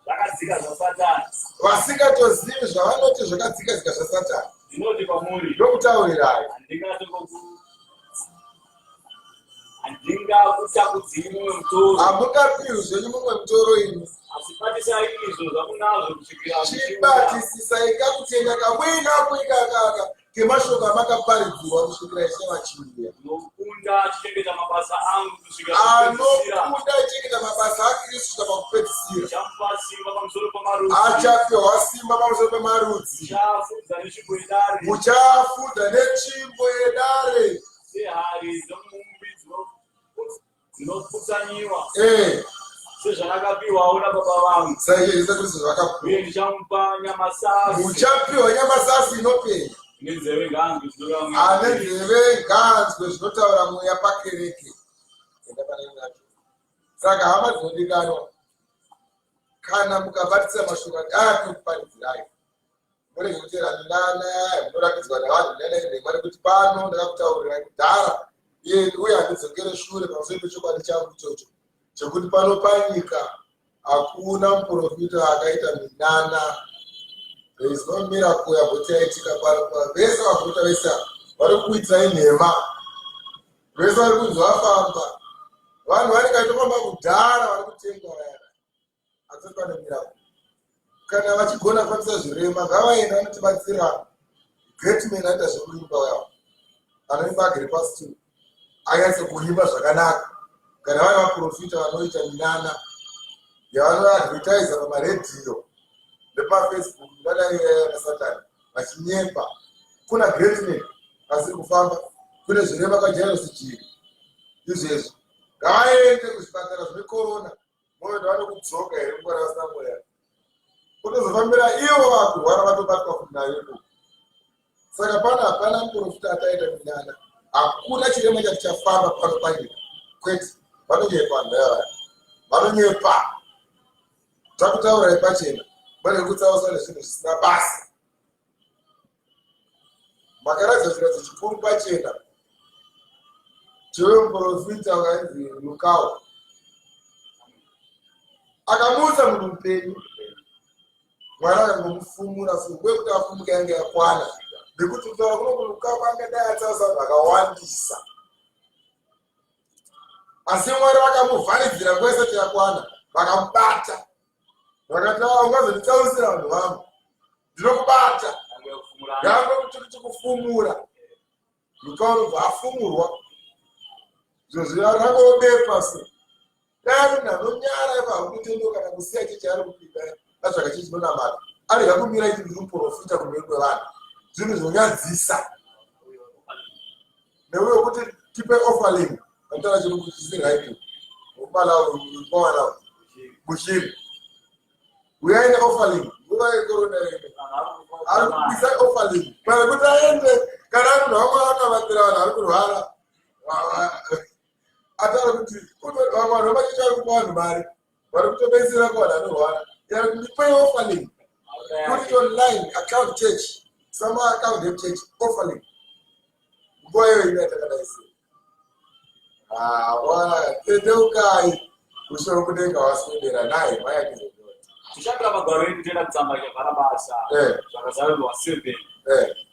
zvakadzika zvaSatani vasingatozivi zvavanoti zvakadzikadzika zvaSatani. ndinoti kwamuri ndokutaurirai handingakutakudziri mumwe mutoro hamungapiwi zvenyu mumwe mutoro imi asi batisai izvo zvamunazvo kusvikira chibatisisai kakutenda kamwe nakuikakaka kemashoko amakaparidzirwa kusvikira ishe vachiuya nokunda achichengeta mabasa angu kusvikira anokunda achichengeta mabasa aKristu kusvika pakupedzisira achamupa simba pamusoro pamarudzi achapiwa simba pamusoro pemarudzi muchafudza netsvimbo yedare muchafudza netsvimbo yedare sehari dzomumbi dzinoputsanyiwa zvose zvandakapiwa ona baba vangu. Saizvo zvese kuti zvakapiwa. Uye ndichamupa nyamasasi. Muchapiwa nyamasasi inopenya. Nenzeve nganzwe zvinotaura mweya. Ane nzeve nganzwe zvinotaura mweya pakereke. Saka hama dzinodikanwa, kana mukabatisa mashoko akuparidzirai, murege kutera minana munoratidzwa navanhu ndinanaimari kuti pano ndakakutaurirai kudhara uye handidzokere shure pamusoro pechokwadi changu ichocho chekuti pano panyika hakuna muprofita akaita minana. There is no miracle yaboti yaitika pano. Vese vaprofita vese vari kuitirai nhema, vese vari kunzi vafamba. Vanhu vanenge vachitofamba kudhara vari kutengwa vayana, asi pane miracle. Kana vachigona kufambisa zvirema ngavaenda vanotibatsira. Great man anoita zvekuimba yavo, anoimba Agrippas 2 anyatse kuimba zvakanaka. Kana vane vaprofita vanoita minana yavanoadvertisa pamaredhiyo nepafacebook nasatani vachinyepa, kuna great man asiri kufamba, kune zvirema kwaJairosi Jiri. Izvezvo ngavaende kuzvipatara zvine korona, moenda vanokudzoka here nguva vasina mweya, kutozofambira ivo vakurwara vatobatwa kuti nayo. Saka pana hapana muprofita ataita minana, hakuna chirema chati chafamba pano panyika. Kwete, vanonyepa vanhu vaya, vanonyepa. Takutaurai pachena, pane kutsausa nezvinhu zvisina basa. Makaratidza chiratidzo chikuru pachena chemuprofita wainzi Lukao. Akamutsa munhu mupenyu, Mwari akangomufumura sungwe kuti afumuke yange yakwana, nekuti kutaura kuno kuLukao angadai atsausa vanhu vakawandisa. Asi Mwari vakamuvharidzira nguva isati yakwana, vakamubata. Vakati ungazonditsausira vanhu vangu, ndinokubata. Yange kuti kufumura. Lukao nobva afumurwa. Zvozvo rangobepa se. Dai munhu anonyara ipahakutendewo kana kusiya cheche ari kupinda atsvaka chechinonamata, arega kumira ichi ndiri muprofita kumberi kwevanhu, zvinhu zvinonyadzisa. Neuye kuti tipe offering, vanotaura chirungu chisiraitu, mubala Bushiri. Uyai neoffering, nguva yekorona ine. Ari kupisa offering, pari kuti aende kana munhu vamwe vakavatira vanhu vari kurwara. Ataura kuti vamwe vanhu vamachiita vari kupa vanhu mari, vari kutobetsera kuvanhu vanorwara. Ndipei offering, put it online, account church, some account of church, offering. Nguva iyo inoita kadaisi. Tendeukai, ushoro kudenga waswedera naye maya kizodora. Tichakira magwaro edu tenda kutsamba chaBharabhasa. Zvakazarirwa 7.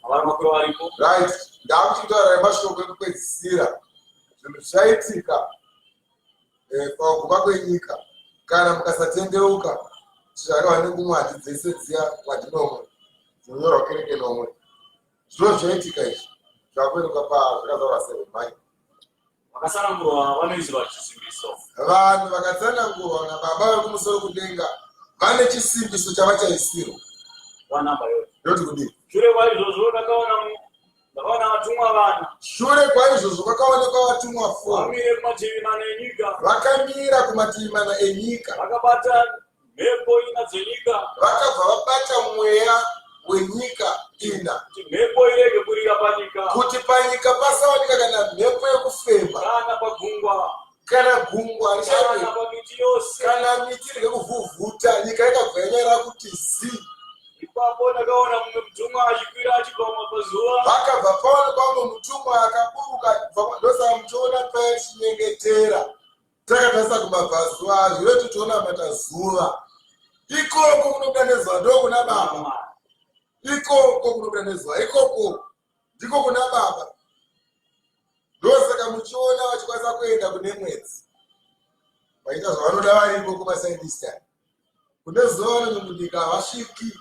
Avari makuru varipo. Right. Ndakuchitaura mashoko ekupedzisira. Zvinhu zvaitika pakuguma kwenyika kana mukasatendeuka. Zvakava nekumwati dzese dziya mwatinomwe dzinonyorwa kereke nomwe. Zvino zvaitika izvi zvakweruka zvakazaurwa 7 mai. Vakasanangurwa vanoisirwa chisimbiso. Vanhu vakatsanangurwa nababa vekumusoro kudenga vane chisimbiso chavachaisirwa. Wanamba yote. Ndoti kudini? Shure kwaizvozvo ndakaona vatumwa vana. Shure kwaizvozvo kwakaonekwa vatumwa 4. Vamire kumativi mana enyika. Vakamira kumativi mana enyika. Vakabata mhepo ina dzenyika. Vakabva vabata mweya wenyika ina. Kuti mhepo irege kurira panyika. Kuti panyika pasaoneka kana mhepo yekufema. Kana pagungwa. Kana gungwa richaive. Kana pamiti yose. Kana miti irege kuvhuvhuta. Nyika ikabva yanyarara kuti zii. Ipapo ndakaona mumwe mutumwa achikwira achibva kumapazuva. Vakabva paonekwa mumwe mutumwa akaburuka. Ndosaka muchiona paya chinyengetera. Takatarisa kumabvazuva. Zvino titoona matazuva. Ikoko kunobuda nezuva ndo kuna Baba. Ikoko kunobuda nezuva. Ikoko ndiko kuna Baba. Ndosaka muchiona vachikwanisa kuenda kune mwedzi. Vaita zvavanoda varipo kumasaindista. Kune zuva vanonyumudika havasviki.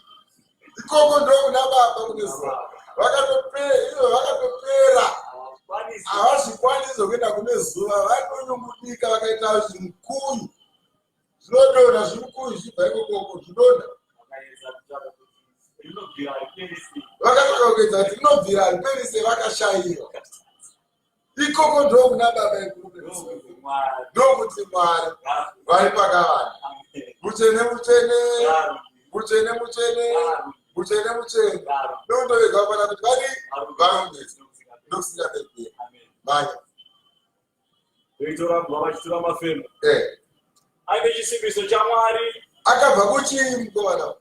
Ikoko ndo kuna Baba kune zuva. Vakatopera. Havazvikwanisi kuenda kune zuva. Vanonyumudika vakaita zvimukuyu. Zvinodonha zvimukuyu zvibva ikoko zvinodonha. Vakatoka kuedza kuti rinobvira riperise vakashayirwa. Ikoko ndo kuna Baba ekurume. ndokuti Mwari vari pakavanda. Mutsvene mutsvene, mutsvene mutsvene, mutsvene mutsvene. Ndondovega pana kuti vari varongedzwa ndokusingaperi. Manya. Vachitora mafemo. Aive chisimbiso chaMwari. Akabva kuchii mukomana?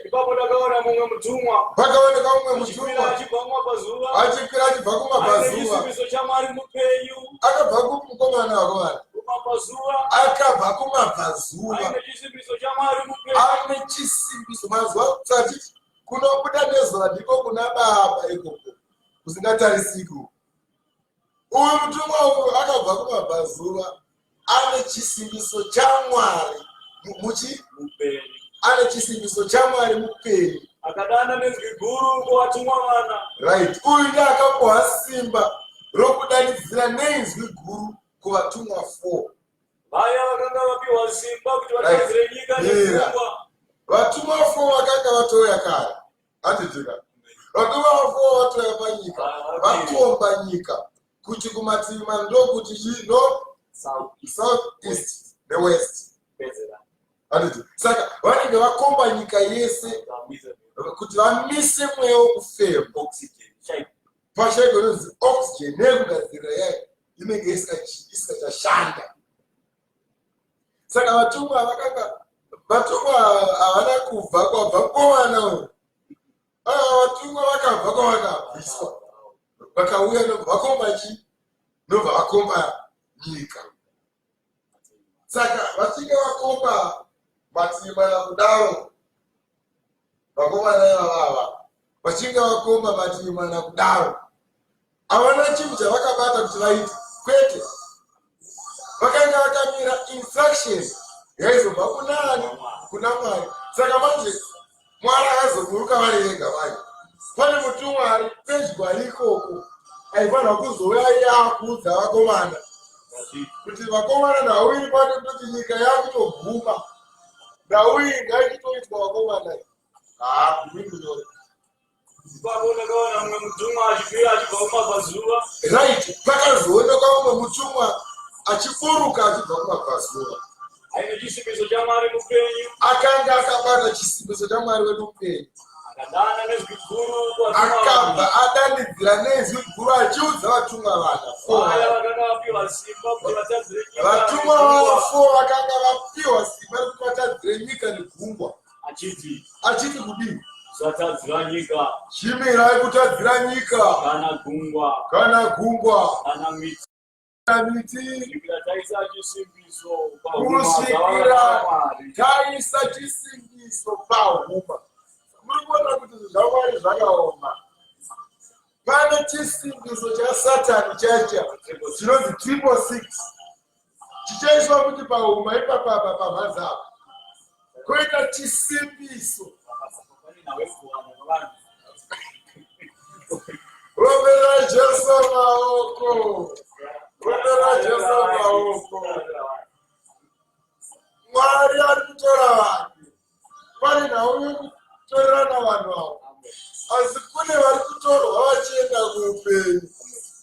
Ipapo ndakaona mumwe mutumwa. Pakaoneka mumwe mutumwa achibva kumapazuva. achikwira achibva kumapazuva. Chisimbiso chaMwari mupenyu. Akabva kumukomana wakomana. Kumapazuva. Akabva kumapazuva. Ane chisimbiso chaMwari mupenyu. Ane chisimbiso mazuva kusati kunobuda nezuva ndiko kuna Baba ikoko kusingatarisiki. Uyu mutumwa uyu akabva kumapazuva ane chisimbiso chaMwari mupenyu. Ane chisimbiso chaMwari mupenyu. Akadana nenzwi guru kuvatumwa vana. Right. Uyu ndiye akapuwa simba rokudanidzira nenzwi guru kuvatumwa 4. Vaya vakanga vapiwa simba kuti vatadzire nyika nekungwa. Vatumwa 4 vakanga vatoya kare. Hatitika. Vatumwa 4 vatoya panyika. Vakomba nyika. Kuti kumativi ndo kuti chino south east newest. Saka vanenge vakomba nyika yese kuti vamise mweya wekufema. Pashaiko inonzi oxygen nekugadzirira yayo inenge isikachashanda. Saka vatumwa havana kubva kwabva komana uyu. Vatumwa vakabva kwavakabviswa vakauya vakomba chi nobva vakomba nyika. Saka vachinge vakomba mativi mana kudaro vakomana ivava vachinge vakomba mativi mana kudaro havana chinhu chavakabata kuti vaite kwete. Vakanga vakamira instruction yaizobva kunani kuna Mwari. Saka manje Mwari akazoburuka vari vega vayo. Pane mutumwa ari pedyo ari ikoko aifanira kuzouya yakuudza vakomana kuti vakomana ndauyi pane kuti nyika yakutoguma ndauyi ngaichitoitwa vakomana. Kuminyore. Ipapo ndakaona mumwe mutumwa achikwira achibva kumapazuva. Right. Pakazooneka mumwe mutumwa achiburuka achibva kumapazuva. Aine chisimbiso chaMwari mupenyu. Akanga akabata chisimbiso chaMwari wedu mupenyu. Akadana nezwi guru kuvatumwa akabva adanidzira nezwi guru achiudza vatumwa vana. Vaya vakanga vapiwa simba kuti vatadzire nyika. Vatumwa vava 4 vakanga vapiwa simba rekuti vatadzire nyika negungwa. Achiti kudini? Kusatadzira nyika. Chimirai kutadzira nyika. Kana gungwa. Kana gungwa. Kana miti. Kusvikira taisa chisimbiso pahuma. Muri kuona kuti zvaMwari zvakaoma. Pane chisimbiso chaSatani chacha chinonzi 666 chichaiswa kuti pahuma ipapa pamhanza apa. Koita chisimbiso rombera Jesu maoko. Rombera Jesu maoko. Mwari ari kutora vanhu. Pane nhauye kutorerana vanhu avo. Asi kune vari kutorwa vachienda kuupenyu.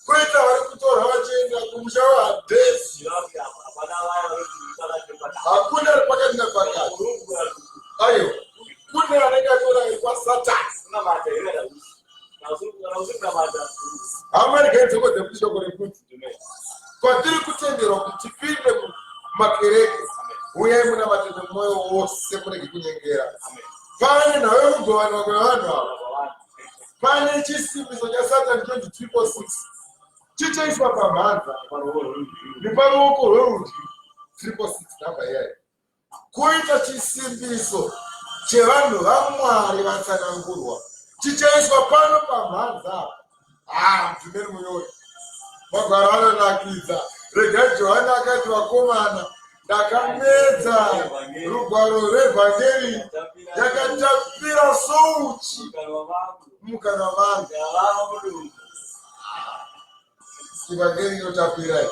Koita vari kutorwa vachienda kumusha waHadesi. Hakuna ari pakati napakati. Aiwa. Kune anenge atora kwaSatani. Hamari gaidzoka dzekushoko rekuti kwatiri kutenderwa kuti tipinde mumakereke uyai muna matende mwoyo wose murege kunyengera. Pane nhau yekugovaniwa kwevanhu ava. Pane chisimbiso chaSatani 666 chichaiswa pamhanza neparuoko rwerudyi 666 namba iyayo. Kuita chisimbiso chevanhu vaMwari vatsanangurwa chichaiswa pano pamhanza. Mtumeni munyori magwaro anonakidza. Regai Johani akati vakomana ndakamedza rugwaro rwevhangeri yakatapira souchi mumukanwa mangu. Ivhangeri inotapirai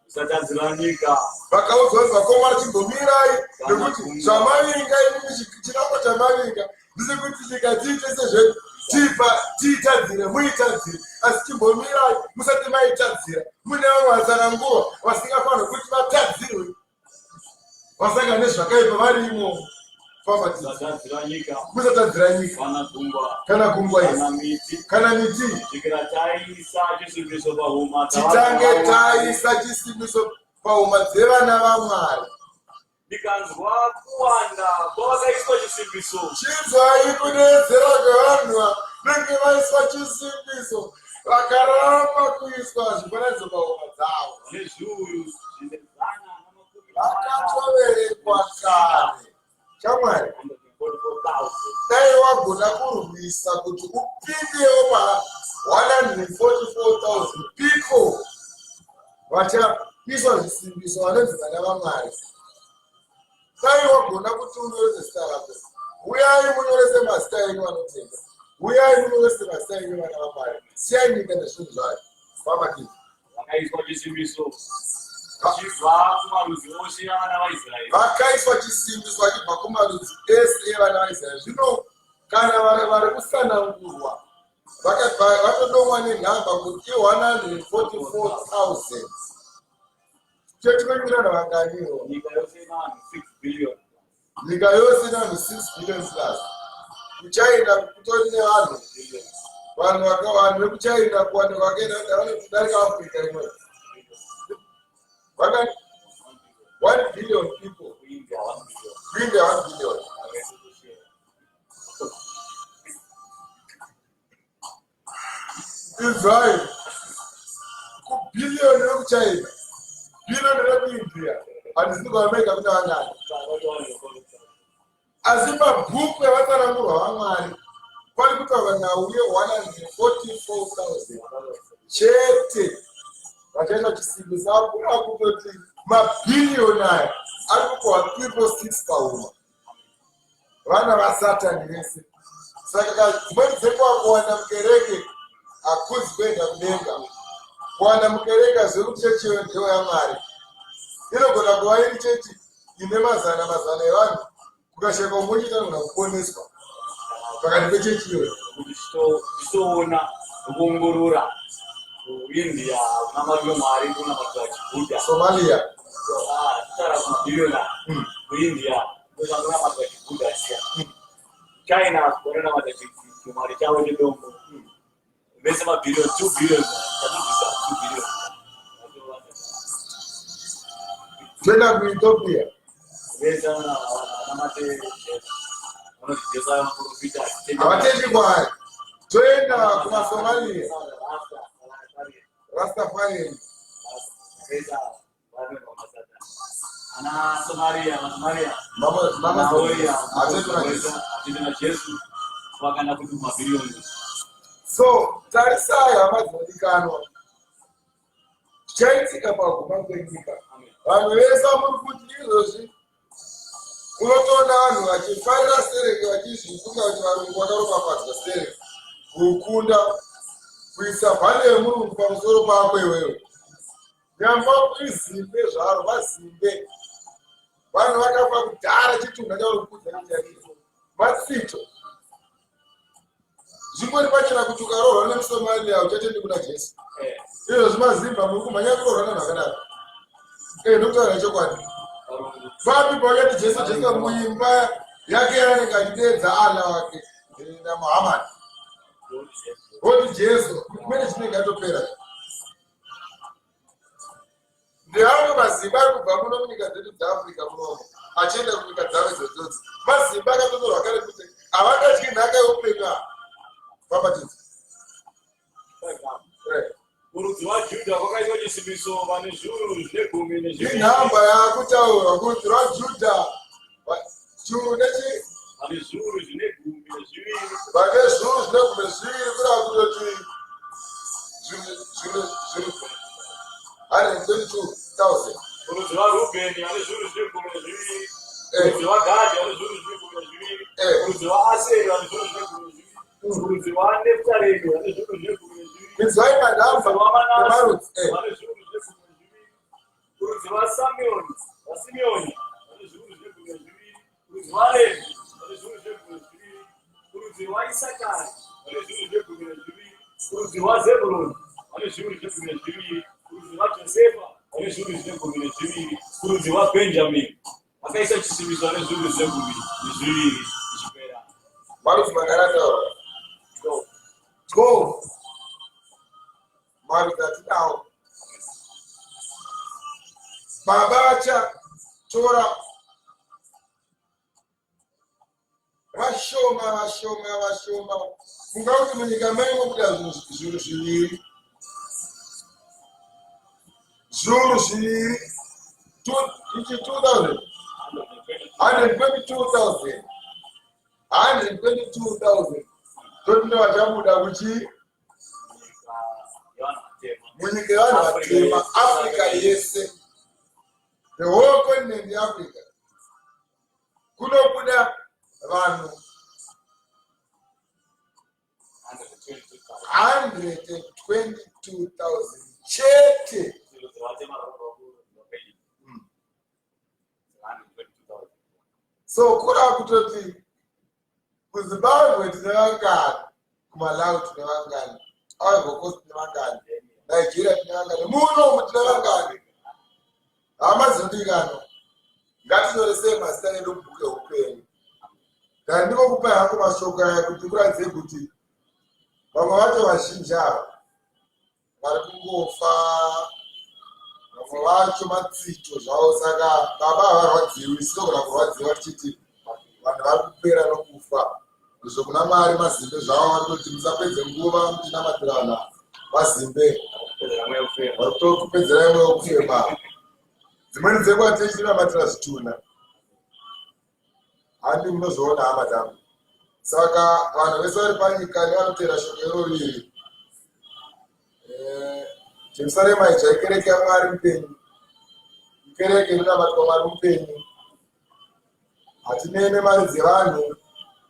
kusatadzira nyika. Vakaudzwa kuti vakomana chimbomirai nekuti zvamavinga inini chinango chamavinga ndisi kuti nyika dziite sezvedu tiitadzire muitadzire asi chimbomirai musati maitadzira mune vamwe vatsananguva vasingafanira kuti vatadzirwe vasanga nezvakaipa varimo Musatadzira nyika. musatadzira nyika kana gungwa kana miti kusvikira taisa chisimbiso pahuma titange taisa chisimbiso pahuma dzevana vaMwari. ndikanzwa kuwanda kwavakaiswa chisimbiso. Chinzwai kudedzera kwevanhu vanenge vaiswa chisimbiso vakaramba kuiswa zvifananidzo pahuma dzavo. Nezviuru zvine zana namakumi vakatoverekwa kare. Shamwari, dai wagona kurwisa kuti upindewo pa 144,000 people vachaiswa zvisimbiso vanonzi vana vaMwari. Dai wagona kuti unyorese zita rako, uyai munyorese mazita enyu vanotenga, uyai munyorese mazita enyu vana vaMwari. Siyai nyika nezvinhu zvayo. Pamatini vakaiswa chisimbiso chibva kumarudzi ose avana vaIsraeri. vakaiswa chisimbiso vachibva kumarudzi ese evana vaIsraeri. Zvino kana vari kusanangurwa vatodomwa nenhamba kuti 144,000 chetinomirana vanganiwo Nyika yose ina vanhu 6 billion. nyika yose ina vanhu 6 billion plus. kuchina kutori nevanhu vanhu vekuchina kuwanda kwake vanodarika Africa imwe. 1 billion people. India 1 billion. India 1 billion. Israel kubillion rekuchina, billion rekuindia, handisi kuamerica kuti vangani. Asi mabhuku evatsanangurwa vaMwari pari kutaura nauye 144,000 chete vachaita chisimbiso. Akuna kutoti mabhiliyoni aya ari kupuwa people 6 pahuma, vana vaSatani vese. Saka dzimweni dzenguva kuwanda mukereke hakuzi kuenda kudenga. Kuwanda mukereke zvekuti chechiyo ndiyo yaMwari. Inogona kuva iri chechi ine mazana evanhu, kukasheka umochita anogona kuponeswa pakati pechechiyo. Tichiona kuongorora kuIndia kuna mariyo Mwari kuna mazuva chibudha. Somalia Tichara kumabhiriyona kuIndia kuna mazuva chibudha siya. China kuna mazuva chimari chavo chedombo. Vese mabhiriyoni 2 billion. Tachidzisa 2 billion. toenda kuEthiopia. Vese vanamate vanotijesa vamuprofita. Havatendi Mwari. Toenda kumaSomalia. Rastafarian. Ana Somalia Mama atina Jesu wakana kuti mabhiriyoni. So tarisai hama dzinodikanwa, chichaitika paguma kwenyika. Vanhu vese muri kuti izvozvi unotoona vanhu vachifarira stereke vachizvifunga kuti varungu vakaropafadzwa stereke kukunda kuisa mhando yemurungu pamusoro pako iwewe. Nyamba izimbe zvaro, vazimbe. Vanhu vakafa kudhara chitunga chauri kudza nechaizvo matsito. Zvingori pachena kuti ukarohwa nemuSomalia uchatendi kuna Jesu. Izvo zvimazimba muri kumhanya kurohwa nevanhu vakadaro. Ndokutaura chokwadi. Papi pakati Jesu muimba yake yanenge achiteedza Allah wake naMuhammad. Oti Jesu kumene chinenge atopera. Ndihamwe mazimba ari kubva muno munyika dzedu dzeAfrica munomo achienda kunyika dzavo idzodzi. Mazimba akatotorwa kare kuti havangadyi nhaka youpenyu. Pabatidzi. Kurudzi waJudha kwakaitwa chisimbiso vane zviuru zvine 10 inhamba yakutaurwa kurudzi rwaJudha chiunechi vane zviuru zvine 12 vane zviuru zvine 12 kurava kutoti 122,000. Kurudzi waRubheni vane zviuru zvine 12. Kurudzi waGadhi vane zviuru zvine 12. Kurudzi waAseri vane zviuru zvine 12. Kurudzi waNeftaremi vane zviuru zvine 12. Inzwai manhamba emarudzi. Vane zviuru zvine 12. Kurudzi waSimeoni vane zviuru zvine 12. Kurudzi waRevhi vane zviuru zvine 12. Kurudzi waIsakari vane zviuru zvegumi nezviviri. Kurudzi rwaZebhuruni vane zviuru zvegumi nezviviri. Kurudzi rwaJosefa vane zviuru zvegumi nezviviri. Kurudzi rwaBhenjamini vakaisa chisimbiso nezviuru zvegumi nezviviri zvichipera. Marudzi mangarataura 12 marudzi atinawo. Baba achatora vashoma. Kungauti munyika mainobuda zviuru zviviri. Zviuru zviviri. 2000. 122,000. Totinde vachabuda kuchi munyika yevanhu vatema Africa yese. The whole continent Africa. Kunobuda vanhu 122,000 chete. So kura kutoti kuZimbabwe tine vangani, kuMalawi tine vangani, Ivory Coast tine vangani, Nigeria tine vangani, muno tine vangani. Hamazindikano ngatizoresei mazita edu mubhuku yeupenyu. Ndandinokupai hangu mashoko aya kuti kuratidze kuti vamwe vacho vazhinji ava vari kungofa, vamwe vacho matsito zvavo. Saka baba havarwadziwi, sinogona kurwadziwa tichiti vanhu vari kupera nokufa. Izvo kuna Mwari mazimbe zvavo vari kuti musapedze nguva muchinamatira vanhu mazimbe, vari kutokupedzerai mweya wekufema. Dzimweni dzenguva tichinamatira zvituna, handi munozviona hama dzangu. Saka vanhu vese vari panyika nevanotera shoko iroriri, Jerusarema ija ikereke yaMwari mupenyu, ikereke inonamatwa Mwari mupenyu. Hatinene mari dzevanhu,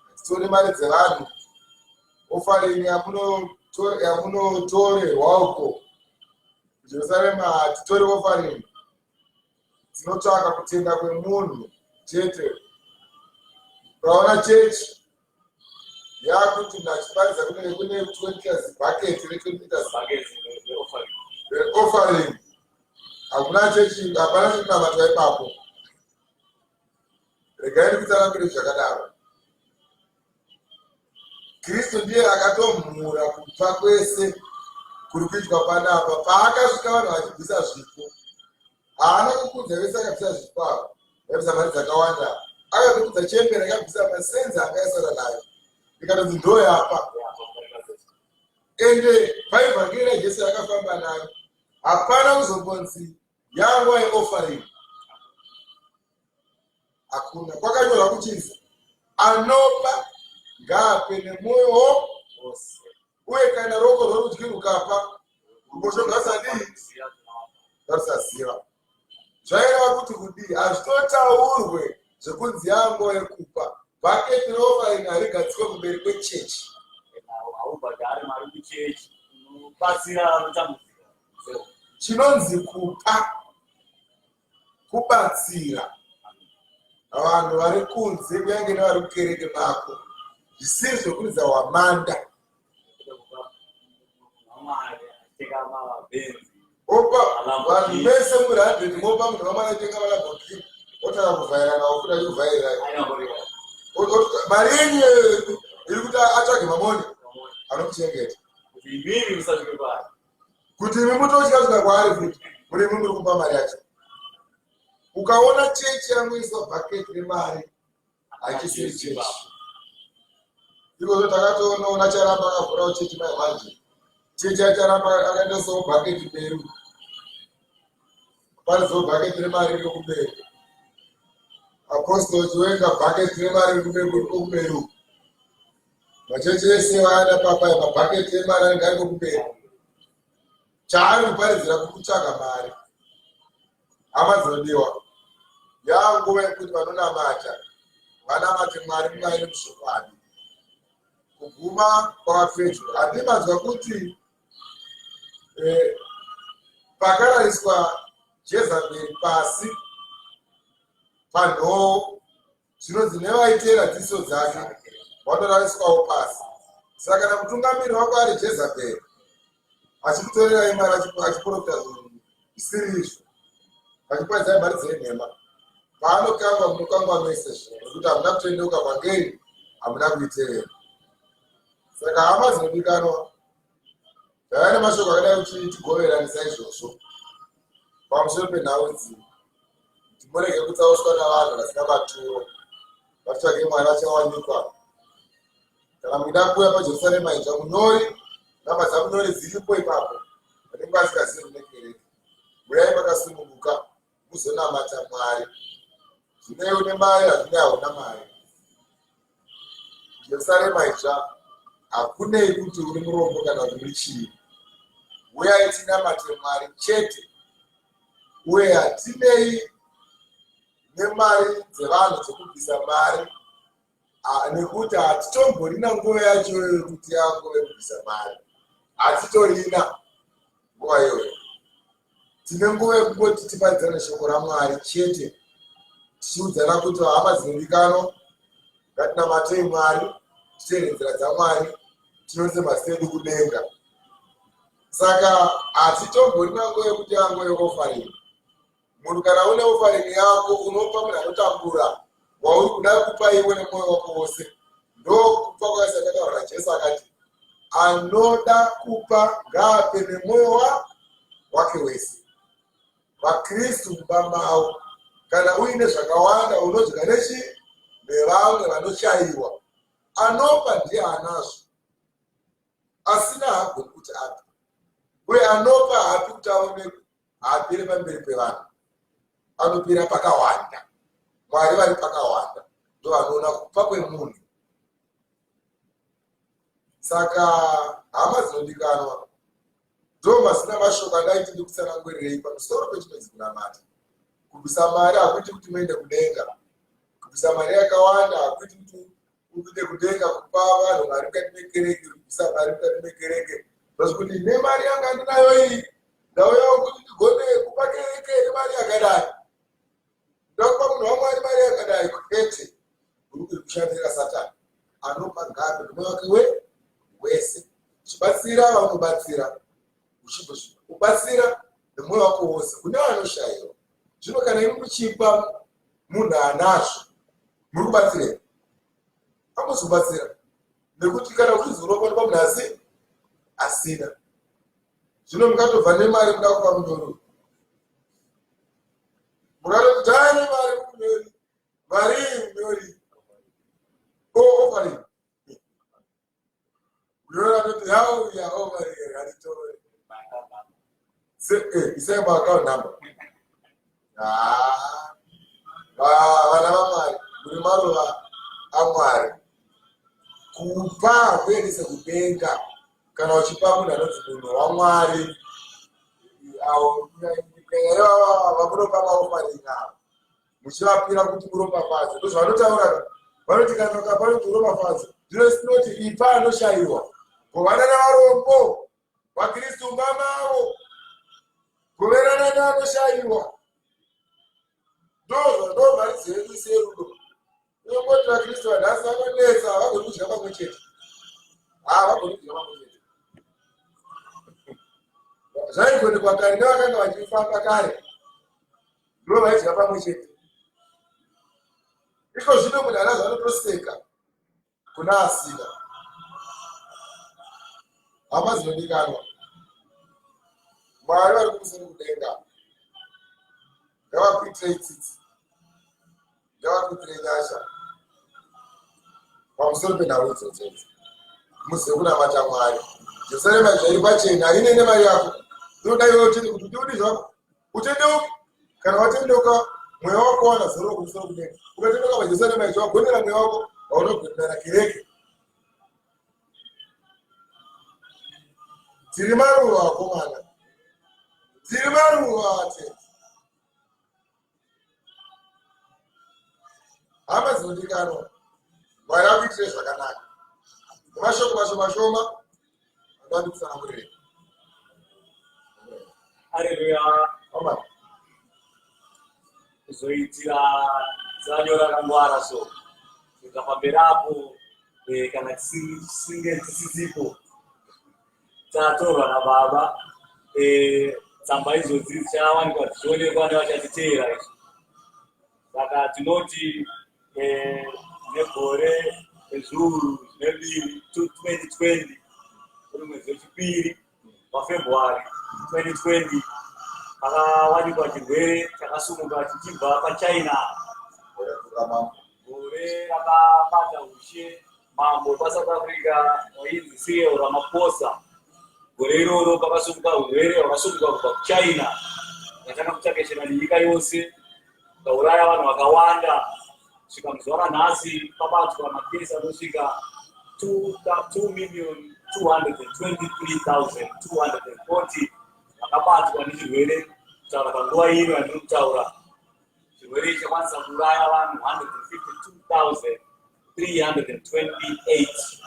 hatitore mari dzevanhu. Ofarini yamunotorerwa uko kuJerusarema hatitori ofarini. Tinotsvaka kutenda kwemunhu chete. Ukaona chechi yakuti ndachiparidza kune 20 bhaketi reofaring, hakuna chechi, hapana chekunamatwa ipapo. Regai ndikutsanangure zvakadaro. Kristu ndiye akatomhura kupa kwese kuri kuitwa panapa. Paakasvika vanhu vachibvisa zvipo, haana kukudza vese akabvisa zvipo avo, akabvisa mari dzakawanda. Akazokudza chembere akabvisa masenzi akaisara nayo, ikatonzi ndo yapa. Ende paivhangeri raJesu rakafamba nayo, hapana kuzombonzi yanguva yeofaring. Hakuna. Kwakanyorwa kuchinzi anopa ngaape nemwoyo wose, uye kana ruoko rworudyi rukapa, ruboshwe ngarusaziva. Zvaireva kuti kudii? Hazvitotaurwe zvekunzi yanguva yekupa. Bhaketi reofaring harigadzikwe kumberi kwechechi. Chinonzi kupa, kubatsira vanhu vari kunze, kunyange nevari kukereke mako, zvisiri zvekuridza wamanda. Opa vanhu vese muri 100 mopa munhu wamwana tenga malabhokini, otanga kuvhaira nawo kuda kuvhairai. Mari yenyu iri kuti atsvage mamoni anokuchengeta. Kuti imi mutotyasvika kwaari futi, muri imi muri kupa mari yacho. Ukaona chechi yamuiswa bhaketi remari, hachisiri chechi. Ikozvo takatoona charamba akavhurawo chechi maimanje. Chechi acharamba akaendesawo bhaketi mberi. Parizowo bhaketi remari riri kumberi. Apostoli chiwenga bhaketi remari riri kumberi. Machechi ese vaada papai mabhaketi emari anenge ari kumberi. Chaari kuparidzira kukutsvaga mari. Hama dzinodiwa, yanguva yekuti vanonamata vanamate Mwari muvaine mushokwadi. Kuguma kwakapedzwa. Handimanzwa kuti pakarariswa Jezabheri pasi panhoo, zvinonzi nevaitera dziso dzake vanorariswawo pasi. Saka na mutungamiri wako ari Jezebheri achikutorera imari achiprofita zvinhu zvisiri izvo, achiparidza mari dzenhema. Paanokangwa munokangwa mese zvino nokuti hamuna kutendeuka kwangeri, hamuna kuiteerera. Saka hama dzinodikanwa, zvava nemashoko akadai kuti tigoveranisa izvozvo pamusoro penhau idzi, kuti murege kutsauswa navanhu vasina maturo, vatitsvage Mwari achawanikwa. Kana muida kuuya paJerusarema ija, munyori nhamba dzamunyori dziripo ipapo, vanenge vasingazivi mune kereke. Uyai makasununguka muzonamata Mwari. Zvine une mari, hazvine hauna mari. Jerusarema ija hakunei kuti uri murombo kana kuti uri chii. Uyai tinamate Mwari chete, uye hatinei nemari dzevanhu dzokubvisa mari, nekuti hatitomborina nguva yacho yekuti yangove kubvisa mari. Hatitorina nguva iyoyo. Tine nguva yekungoti tiparidzane shoko raMwari chete, tichiudzana kuti hama dzinodikanwa, ngatinamatei Mwari, titeere nzira dzaMwari, tinonze mazita edu kudenga. Saka hatitomborina nguva yekuti yangove ofarini. Munhu kana une ofarini yako unopa munhu anotambura wauri kuda kupa iwe nemwoyo wako wose. Ndokupa kwakasakataura Jesu akati, anoda kupa ngaape nemwoyo wake wese. VaKristu mumba mavo, kana uine zvakawanda unodya nevamwe vanoshayiwa, anopa ndiye anazvo, asina hagoni kuti ape. Uye anopa haapi kuti aonekwe, haapiri pamberi pevanhu, anopira pakawanda. Mwari vari pakawanda ndo vanoona kupa kwemunhu. Saka hama dzinodikanwa, ndo masina mashoko andaiti ndikutsanangurirei pamusoro pechinonzi kunamata. Kubvisa mari hakuiti kuti muende kudenga. Kubvisa mari yakawanda hakuiti kuti uende kudenga kupa vanhu mari mukati mekereke, kubvisa mari mukati mekereke. Zvazvokuti nemari yanga ndinayo iyi, ndauyawo kuti ndigone kupa kereke nemari yakadai. Ndakupa munhu waMwari mari yakadai, kwete. Uri kushandira Satani. Anopa ngaape nemwoyo wake wese. Uchibatsira vanobatsira, uchibatsira nemwoyo wako wose kune vanoshayiwa. Zvino kana imi muchipa munhu anazvo, muri kubatsira? Hamusi kubatsira. Nekuti kana uchizoropa munhu asina. Zvino mukatobva nemari muda kupa munyoro. Mukatoti tane mari munyori. Mari munyori. Ofari. Munyori anoti how ya ofari alitore. Isai ma account number. Vana vaMwari, muri maruva aMwari. Kupa kuendesa kudenga. Kana uchipa munhu anonzi munhu waMwari, vamunopa maofari avo, muchivapira kuti muropafadze. Ndozvavanotaura, vanoti kana ukapa kuti uropafadze, zvino sinoti ipa anoshayiwa. Govana navarombo, vaKristu mumamavo, goverana nevanoshayiwa. Ndo mari dzedu serudo. Inongoti vaKristu vanhasi vanonetsa, havagoni kudya pamwe chete. Havagoni kudya pamwe chete. Zvaigondekwa kare nevakanga vachifamba kare, ndo vaidya pamwe chete. Iko zvino munhu anazo anotoseka kuna asina. Hama dzinodikanwa, Mwari vari kumusoro kudenga ngavakuitirei tsitsi, ngavakuitirei nyasha pamusoro penhau idzodzo. Muzive kunamata Mwari. Jerusarema iri pachena, haine nemari yako. Inoda iwe utende kuti ndiudi zvako. Utendeuke. Kana watendeuka, mweya wako wana zoro kumusoro kudenga. Ukatendeuka paJerusarema icho, wagonera mweya wako, waunogonera kereke. Tiri maruva akomana. Tiri maruva atete. Hama dzinodikanwa, Mwari akuitire zvakanaka. Mashoko mashoma, andandi kutsanangurire. Haleluya. Amen. Kuzoitira zanyo rakangwara so. Tikafambirapo kana tisisipo tatorwa nababa tsamba idzodzi dzichawanikwa dzichionekwa nevachatiteera izvi. Saka tinoti negore rezviuru zvine 2020 uri mwedzi wechipiri waFebruary 2020 pakawanikwa chirwere chakasumuka chichibva paChina, gore rakabata ushe mambo wepaSouth Africa wainzi Cyril Ramaphosa. Gore iroro pakasumuka urwere hwakasumuka kubva kuChina yakatanga kutakeshera nenyika yose, ukauraya vanhu vakawanda. Kusvika muzuva ranhasi pabatwa makesi anosvika 2,223,240 vakabatwa nechirwere kutaura panguva ino yandiri kutaura. Chirwere ichi chakwanisa kuuraya vanhu 152,328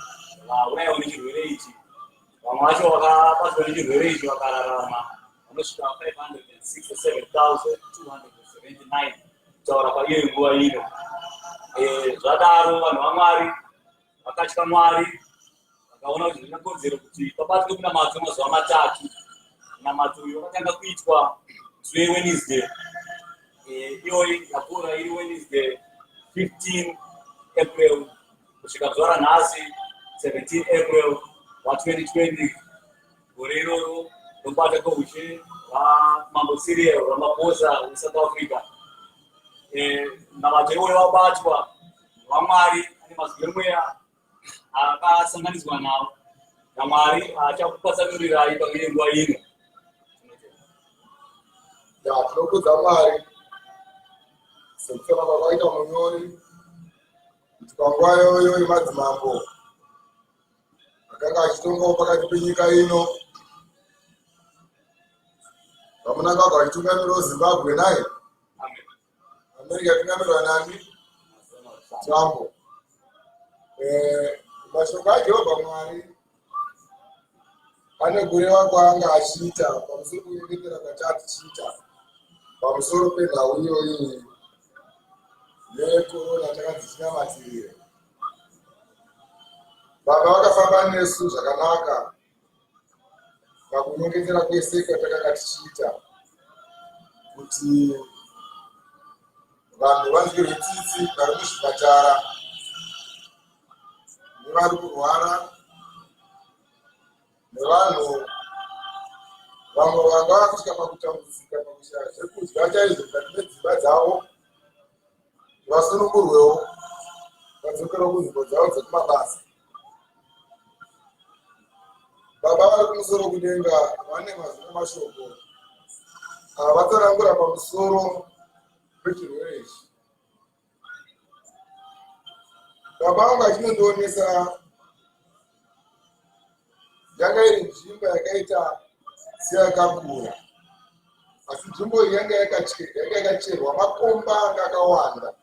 vaurayiwa nechirwere ichi. Vamwe vacho vakabatwa nechirwere ichi vakararama vanosvika 567,279 kutaura paiyo nguva ino. Zvadaro vanhu vaMwari vakatya Mwari vakaona kuti zvine kodzero kuti pabatwe kunamadzo mazuva matatu. Munamadzo uyu wakatanga kuitwa zuve Wednesday, iyoyi yapfuura iri Wednesday 15 April kusvika zuva ranhasi 17 April wa2020. Gore iroro robata kweushe hwamambo Cyril Ramaphosa weSouth Africa. Munamadzo iwoyo wabatwa vaMwari ane mazwi emweya akasanganiswa nawo naMwari achakupatsanurirai pamwe nguva ino. Tinokudza Mwari sekufema kwakaita munyori kuti panguva iyoyo yemadzimambo akanga achitongawo pakati penyika ino, vamunangagwa vachitungamirirawo Zimbabwe naye America yatungamirwa nani Trump. Mashoko aJehovha Mwari ane kureva kwaanga achiita pamusoro kunyengetera kwati atichiita pamusoro penhau iyoyi yekorona takadzichinamatirira. Baba vakafamba nesu zvakanaka pakunyengetera kwese kwatakanga tichiita kuti vanhu vanzwirwe tsitsi vari muzvipatara nevari kurwara nevanhu vamwe vanga vakusvika pakutambudzika pakushaya zvekudya chaizvo mukati medzimba dzavo vasunungurwewo vadzokera kunzvimbo dzavo dzekumabasa. Baba vari kumusoro kudenga vane mazwi namashoko vatsanangura pamusoro pechirwere ichi. Baba vangu achinondionesa yanga iri nzvimbo yakaita seyakakura, asi nzvimbo iyi yanga yakacherwa makomba anga akawanda,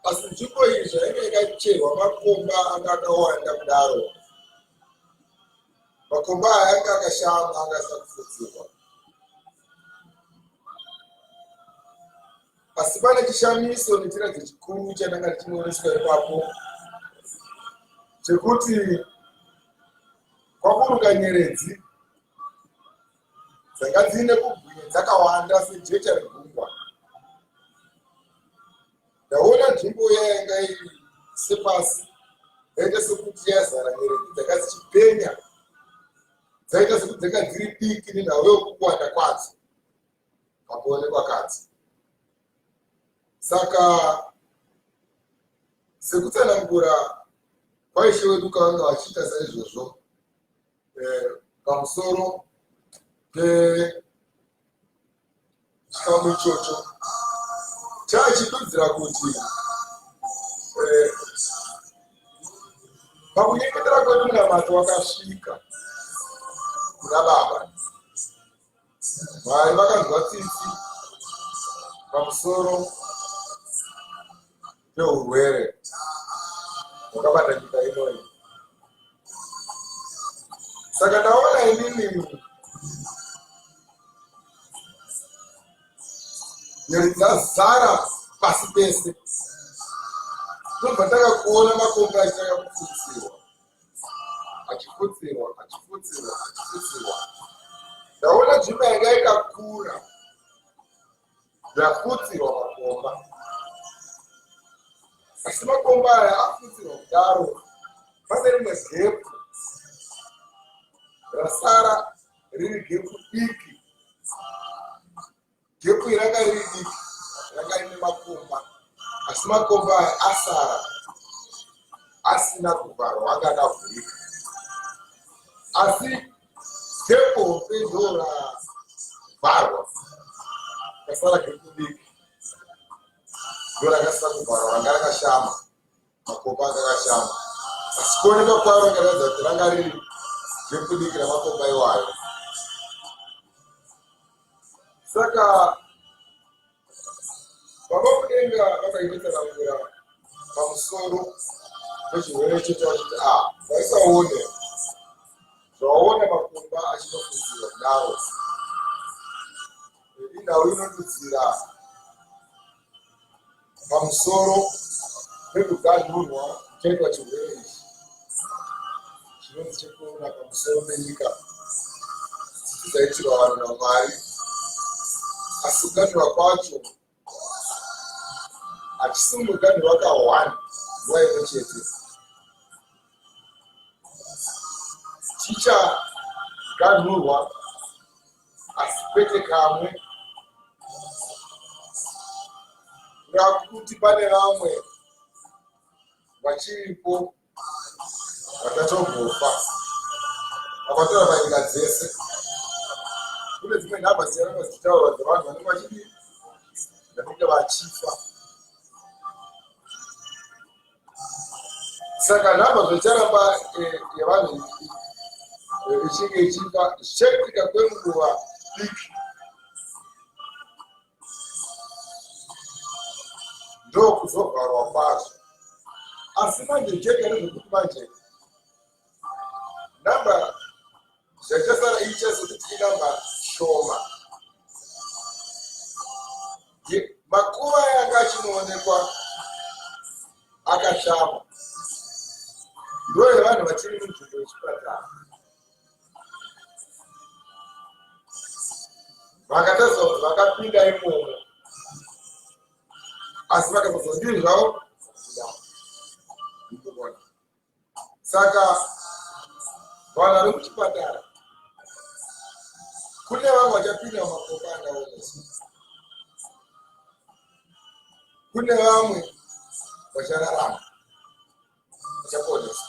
asi nzvimbo iyi zvainge yakacherwa makomba anga akawanda kudaro, makomba aya anga akashama anga asakufudzirwa. Asi pane chishamiso nechiradzo chikuru chandanga tichioneswa ipapo chekuti kwaburuka nyeredzi dzanga dzine kubwinya dzakawanda sejecha regungwa. Ndaona nzvimbo yainga iri sepasi yaita sekuti yazara nyeredzi dzanga dzichipenya, dzaita sekuti dzanga dziri diki nenhau yokuwanda kwadzo pakuonekwa kadzo. Saka sekutsanangura kwaishe wedu kavanga vachiita saizvozvo pamusoro pechikamu ichocho chaachidudzira kuti pakunyengetera kwedu munamato wakasvika kuna Baba. Mwari vakanzwa tsitsi pamusoro peurwere hwakabata nyika inoyi. Saka ndaona inini nyori dzazara pasi pese, ndobva kuona makomba achitanga kufutsirwa achifutsirwa achifutsirwa achifutsirwa. Ndaona dzimba yanga yakakura yafutsirwa makomba, asi makomba aya afutsirwa kudaro pane rimwe gepu rasara riri gepu diki. Gepu iranga riri diki ranga rine makomba, asi makomba aya asara asina kuvharwa, anga akavhurika. Asi gepu ndo ravharwa, rasara gepu diki ndo rakasina kuvharwa, ranga rakashama, makomba anga akashama. Asi kuoneka kwaro rakaratidza kuti ranga riri gepu diki ramakomba iwayo. Saka baba mudenga vakaibetsanangura pamusoro pechirwere checho vachiti vaisaone zvaona makomba achinofutsirwa kudaro, indau inodudzira pamusoro pekuganhurwa kuchaitwa chirwere ichi chinonzi chekorona pamusoro penyika dzichizaitirwa vanhu naMwari. Asi kuganhurwa kwacho hachisimuganhurwa ka1 nguva imwe chete, chichaganhurwa asi kwete kamwe. Kureva kuti pane vamwe vachiripo vakatobvofa vakatora panyika dzese. Kune dzimwe nhamba dziramba dzichitaurwa dzevanhu vanenge vachidii, vanenge vachifa. Saka nhamba zvicharamba yevanhu ichinge ichifa zvichaitika kwenguva diki. Ndo kuzovharwa kwazvo. Asi manje njeka nezvekuti manje nhamba zvachasara ichazokuti inhamba shoma. Makuva yanga achinoonekwa akashama ndo yevanhu vachiri munzvimbo yechipatara. Vakataridza kuti vakapinda imomo, asi vakazozodii zvavo. Saka vanhu vari muchipatara, kune vamwe vachapinda mumakomba angaoneswa, kune vamwe vachararama vachaponeswa,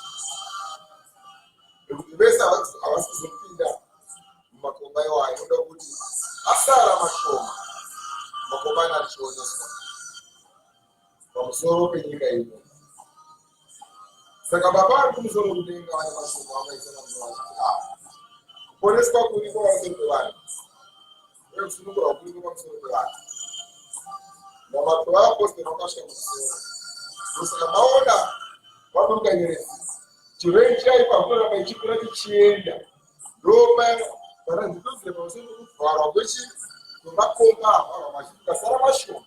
nekuti vese havasi kuzopinda mumakomba iwayo. Inoda kuti asara mashoma makomba anga achioneswa pamusoro penyika ino. Saka baba ari kumusoro kudenga vane mashoko avaisana munhu vachiti kuponeswa kuriko pamusoro pevanhu uye kusunungurwa kuriko pamusoro pevanhu. Namabwe vaaposteri vakasvika kumusoro. Saka maona vaburuka nyeredzi, chirwere chaipa kuramba ichikura chichienda, ndo paranzidzire pamusoro pekuvharwa kwemakomba avharwa mashoma kasara mashoma.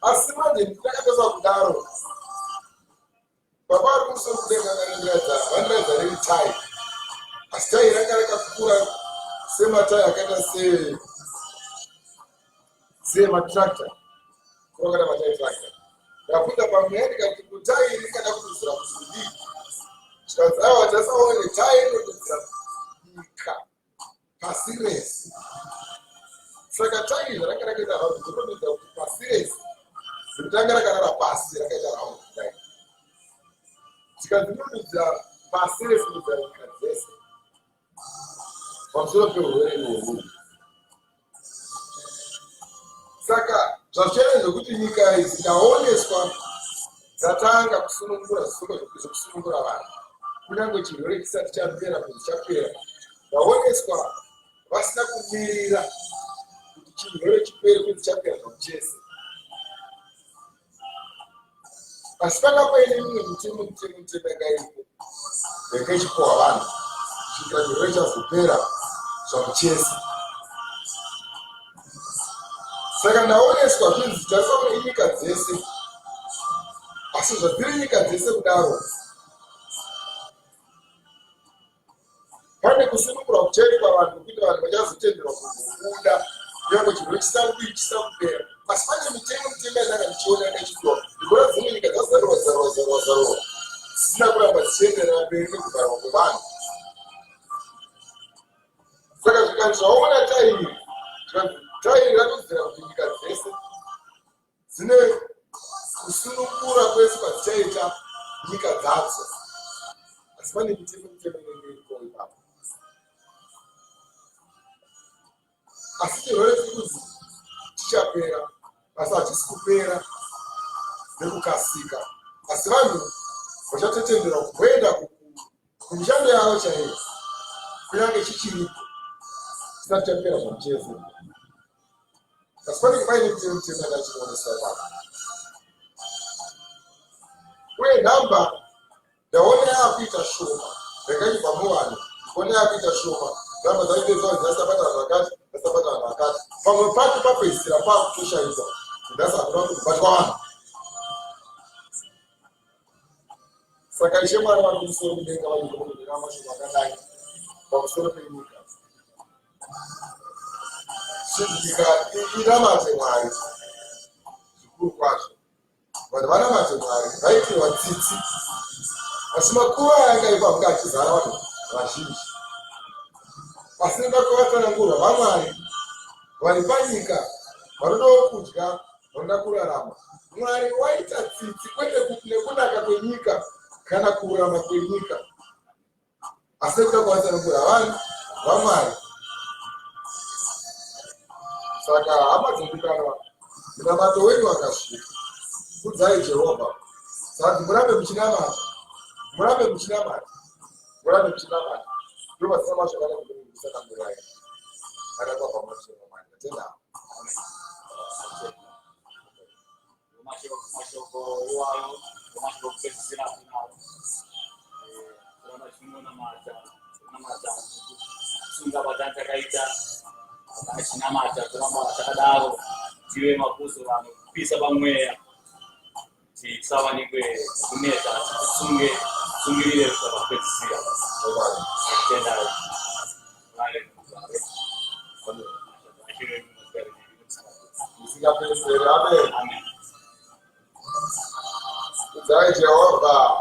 Asi manje ndakapedza kudaro, baba ari kumusoro kudenga vandiradza riri tai, asi tai ranga rakakura sematai akaita sematrakta, kurangana matai trakta. Ndapinda pamweya ndikati kutai ringada kududzira kuzvidii, chikanzi aiwa tasaone tai inodudzira nyika pasi rese. Saka tai zvaranga rakaita raundi inodudzira kuti pasi rese ritanga rakarara pasi rakaita raundi kudai. Chikanzi inodudzira pasi rese kududzira nyika dzese pamusoro peurwere ihwohwo. Saka zvazichaiva zvokuti nyika idzi dzikaoneswa dzatanga kusunungura zvokusunungura vanhu, kunyange chirwere chisati chapera kuti chapera, vaoneswa vasina kumirira kuti chirwere chipere kuti chapera zvakuchese. Asi panga paine mimwe mitemo yanga iripo yanga ichipuwa vanhu kusvikira chirwere chazopera zvakuchese. Saka ndaoneswa zvinhu tasaona inyika dzese, asi zvadziri nyika dzese kudaro pane kusunungura kuchaitwa vanhu kuti vanhu vachazotenderwa kubuda kunyange chirwere chisakupera. Asi pane mitemo yandanga ndichiona yakachipiwa ikora dzimwe nyika dzazarwa dzisina kuramba dzichienderera mberi nekugarwa kwevanhu. Saka zvikanzi zvaona tairi ratodzera kuti nyika dzese dzine kusunungura kwese kwadzichaita nyika dzadzo, asi pane mitemo inenge iripo ipapo. Asi chirwere chiri kuzi chichapera, asi hachisi kupera nekukasika, asi vanhu vachatotenderwa kuenda kumishando yavo chaiyo kunyange chichiripo chisati chapera zvamuchese. Asi panenge paine mitemo yakachinoonesa pano, uye nhamba ndaona yakuita shoma yakaibva muvanhu, kuona yakuita shoma nhamba dzaipedza dzasabata vanhu vakati dzasabata vanhu vakati, pamwe pacho papedzisira pakutoshaidza ndasakuna kubatwa vanhu. Saka Ishe Mwari vari kumusoro kudenga vachizokumbira mashoko akadai pamusoro penyika. Nyika inamate Mwari zvikuru kwazvo, vanhu vanamate Mwari vaitirwa tsitsi, asi makuva ayangaipa kunge achizara vanhu vazhinji. Asi nda kuvatsanangurwa vaMwari vari panyika vanodawo kudya, vanoda kurarama. Mwari waita tsitsi kwete nekunaka kwenyika kana kurarama kwenyika, asi nekuda kuvatsanangurwa vanhu vaMwari. Saka hama dzinodikanwa, munamato wenyu wakasvika, kudzai Jehovha. Saka murambe muchinamata, murambe muchinamata, murambe muchinamata. Ndiro pasina mashoko akazokuvisa akapa pamusoro Mwari. Tenda mashoko iwayo mashoko kupedzisira kunavo kuramba chinonamata kusunga vatani takaita achinamata kuramba takadaro tive mapuzo vanhu kupisa pamweya tisawanikwe kuneta tisungirire kusaka kupedzisira tendai usingapedzeri. Amen. Kudzai Jehovha.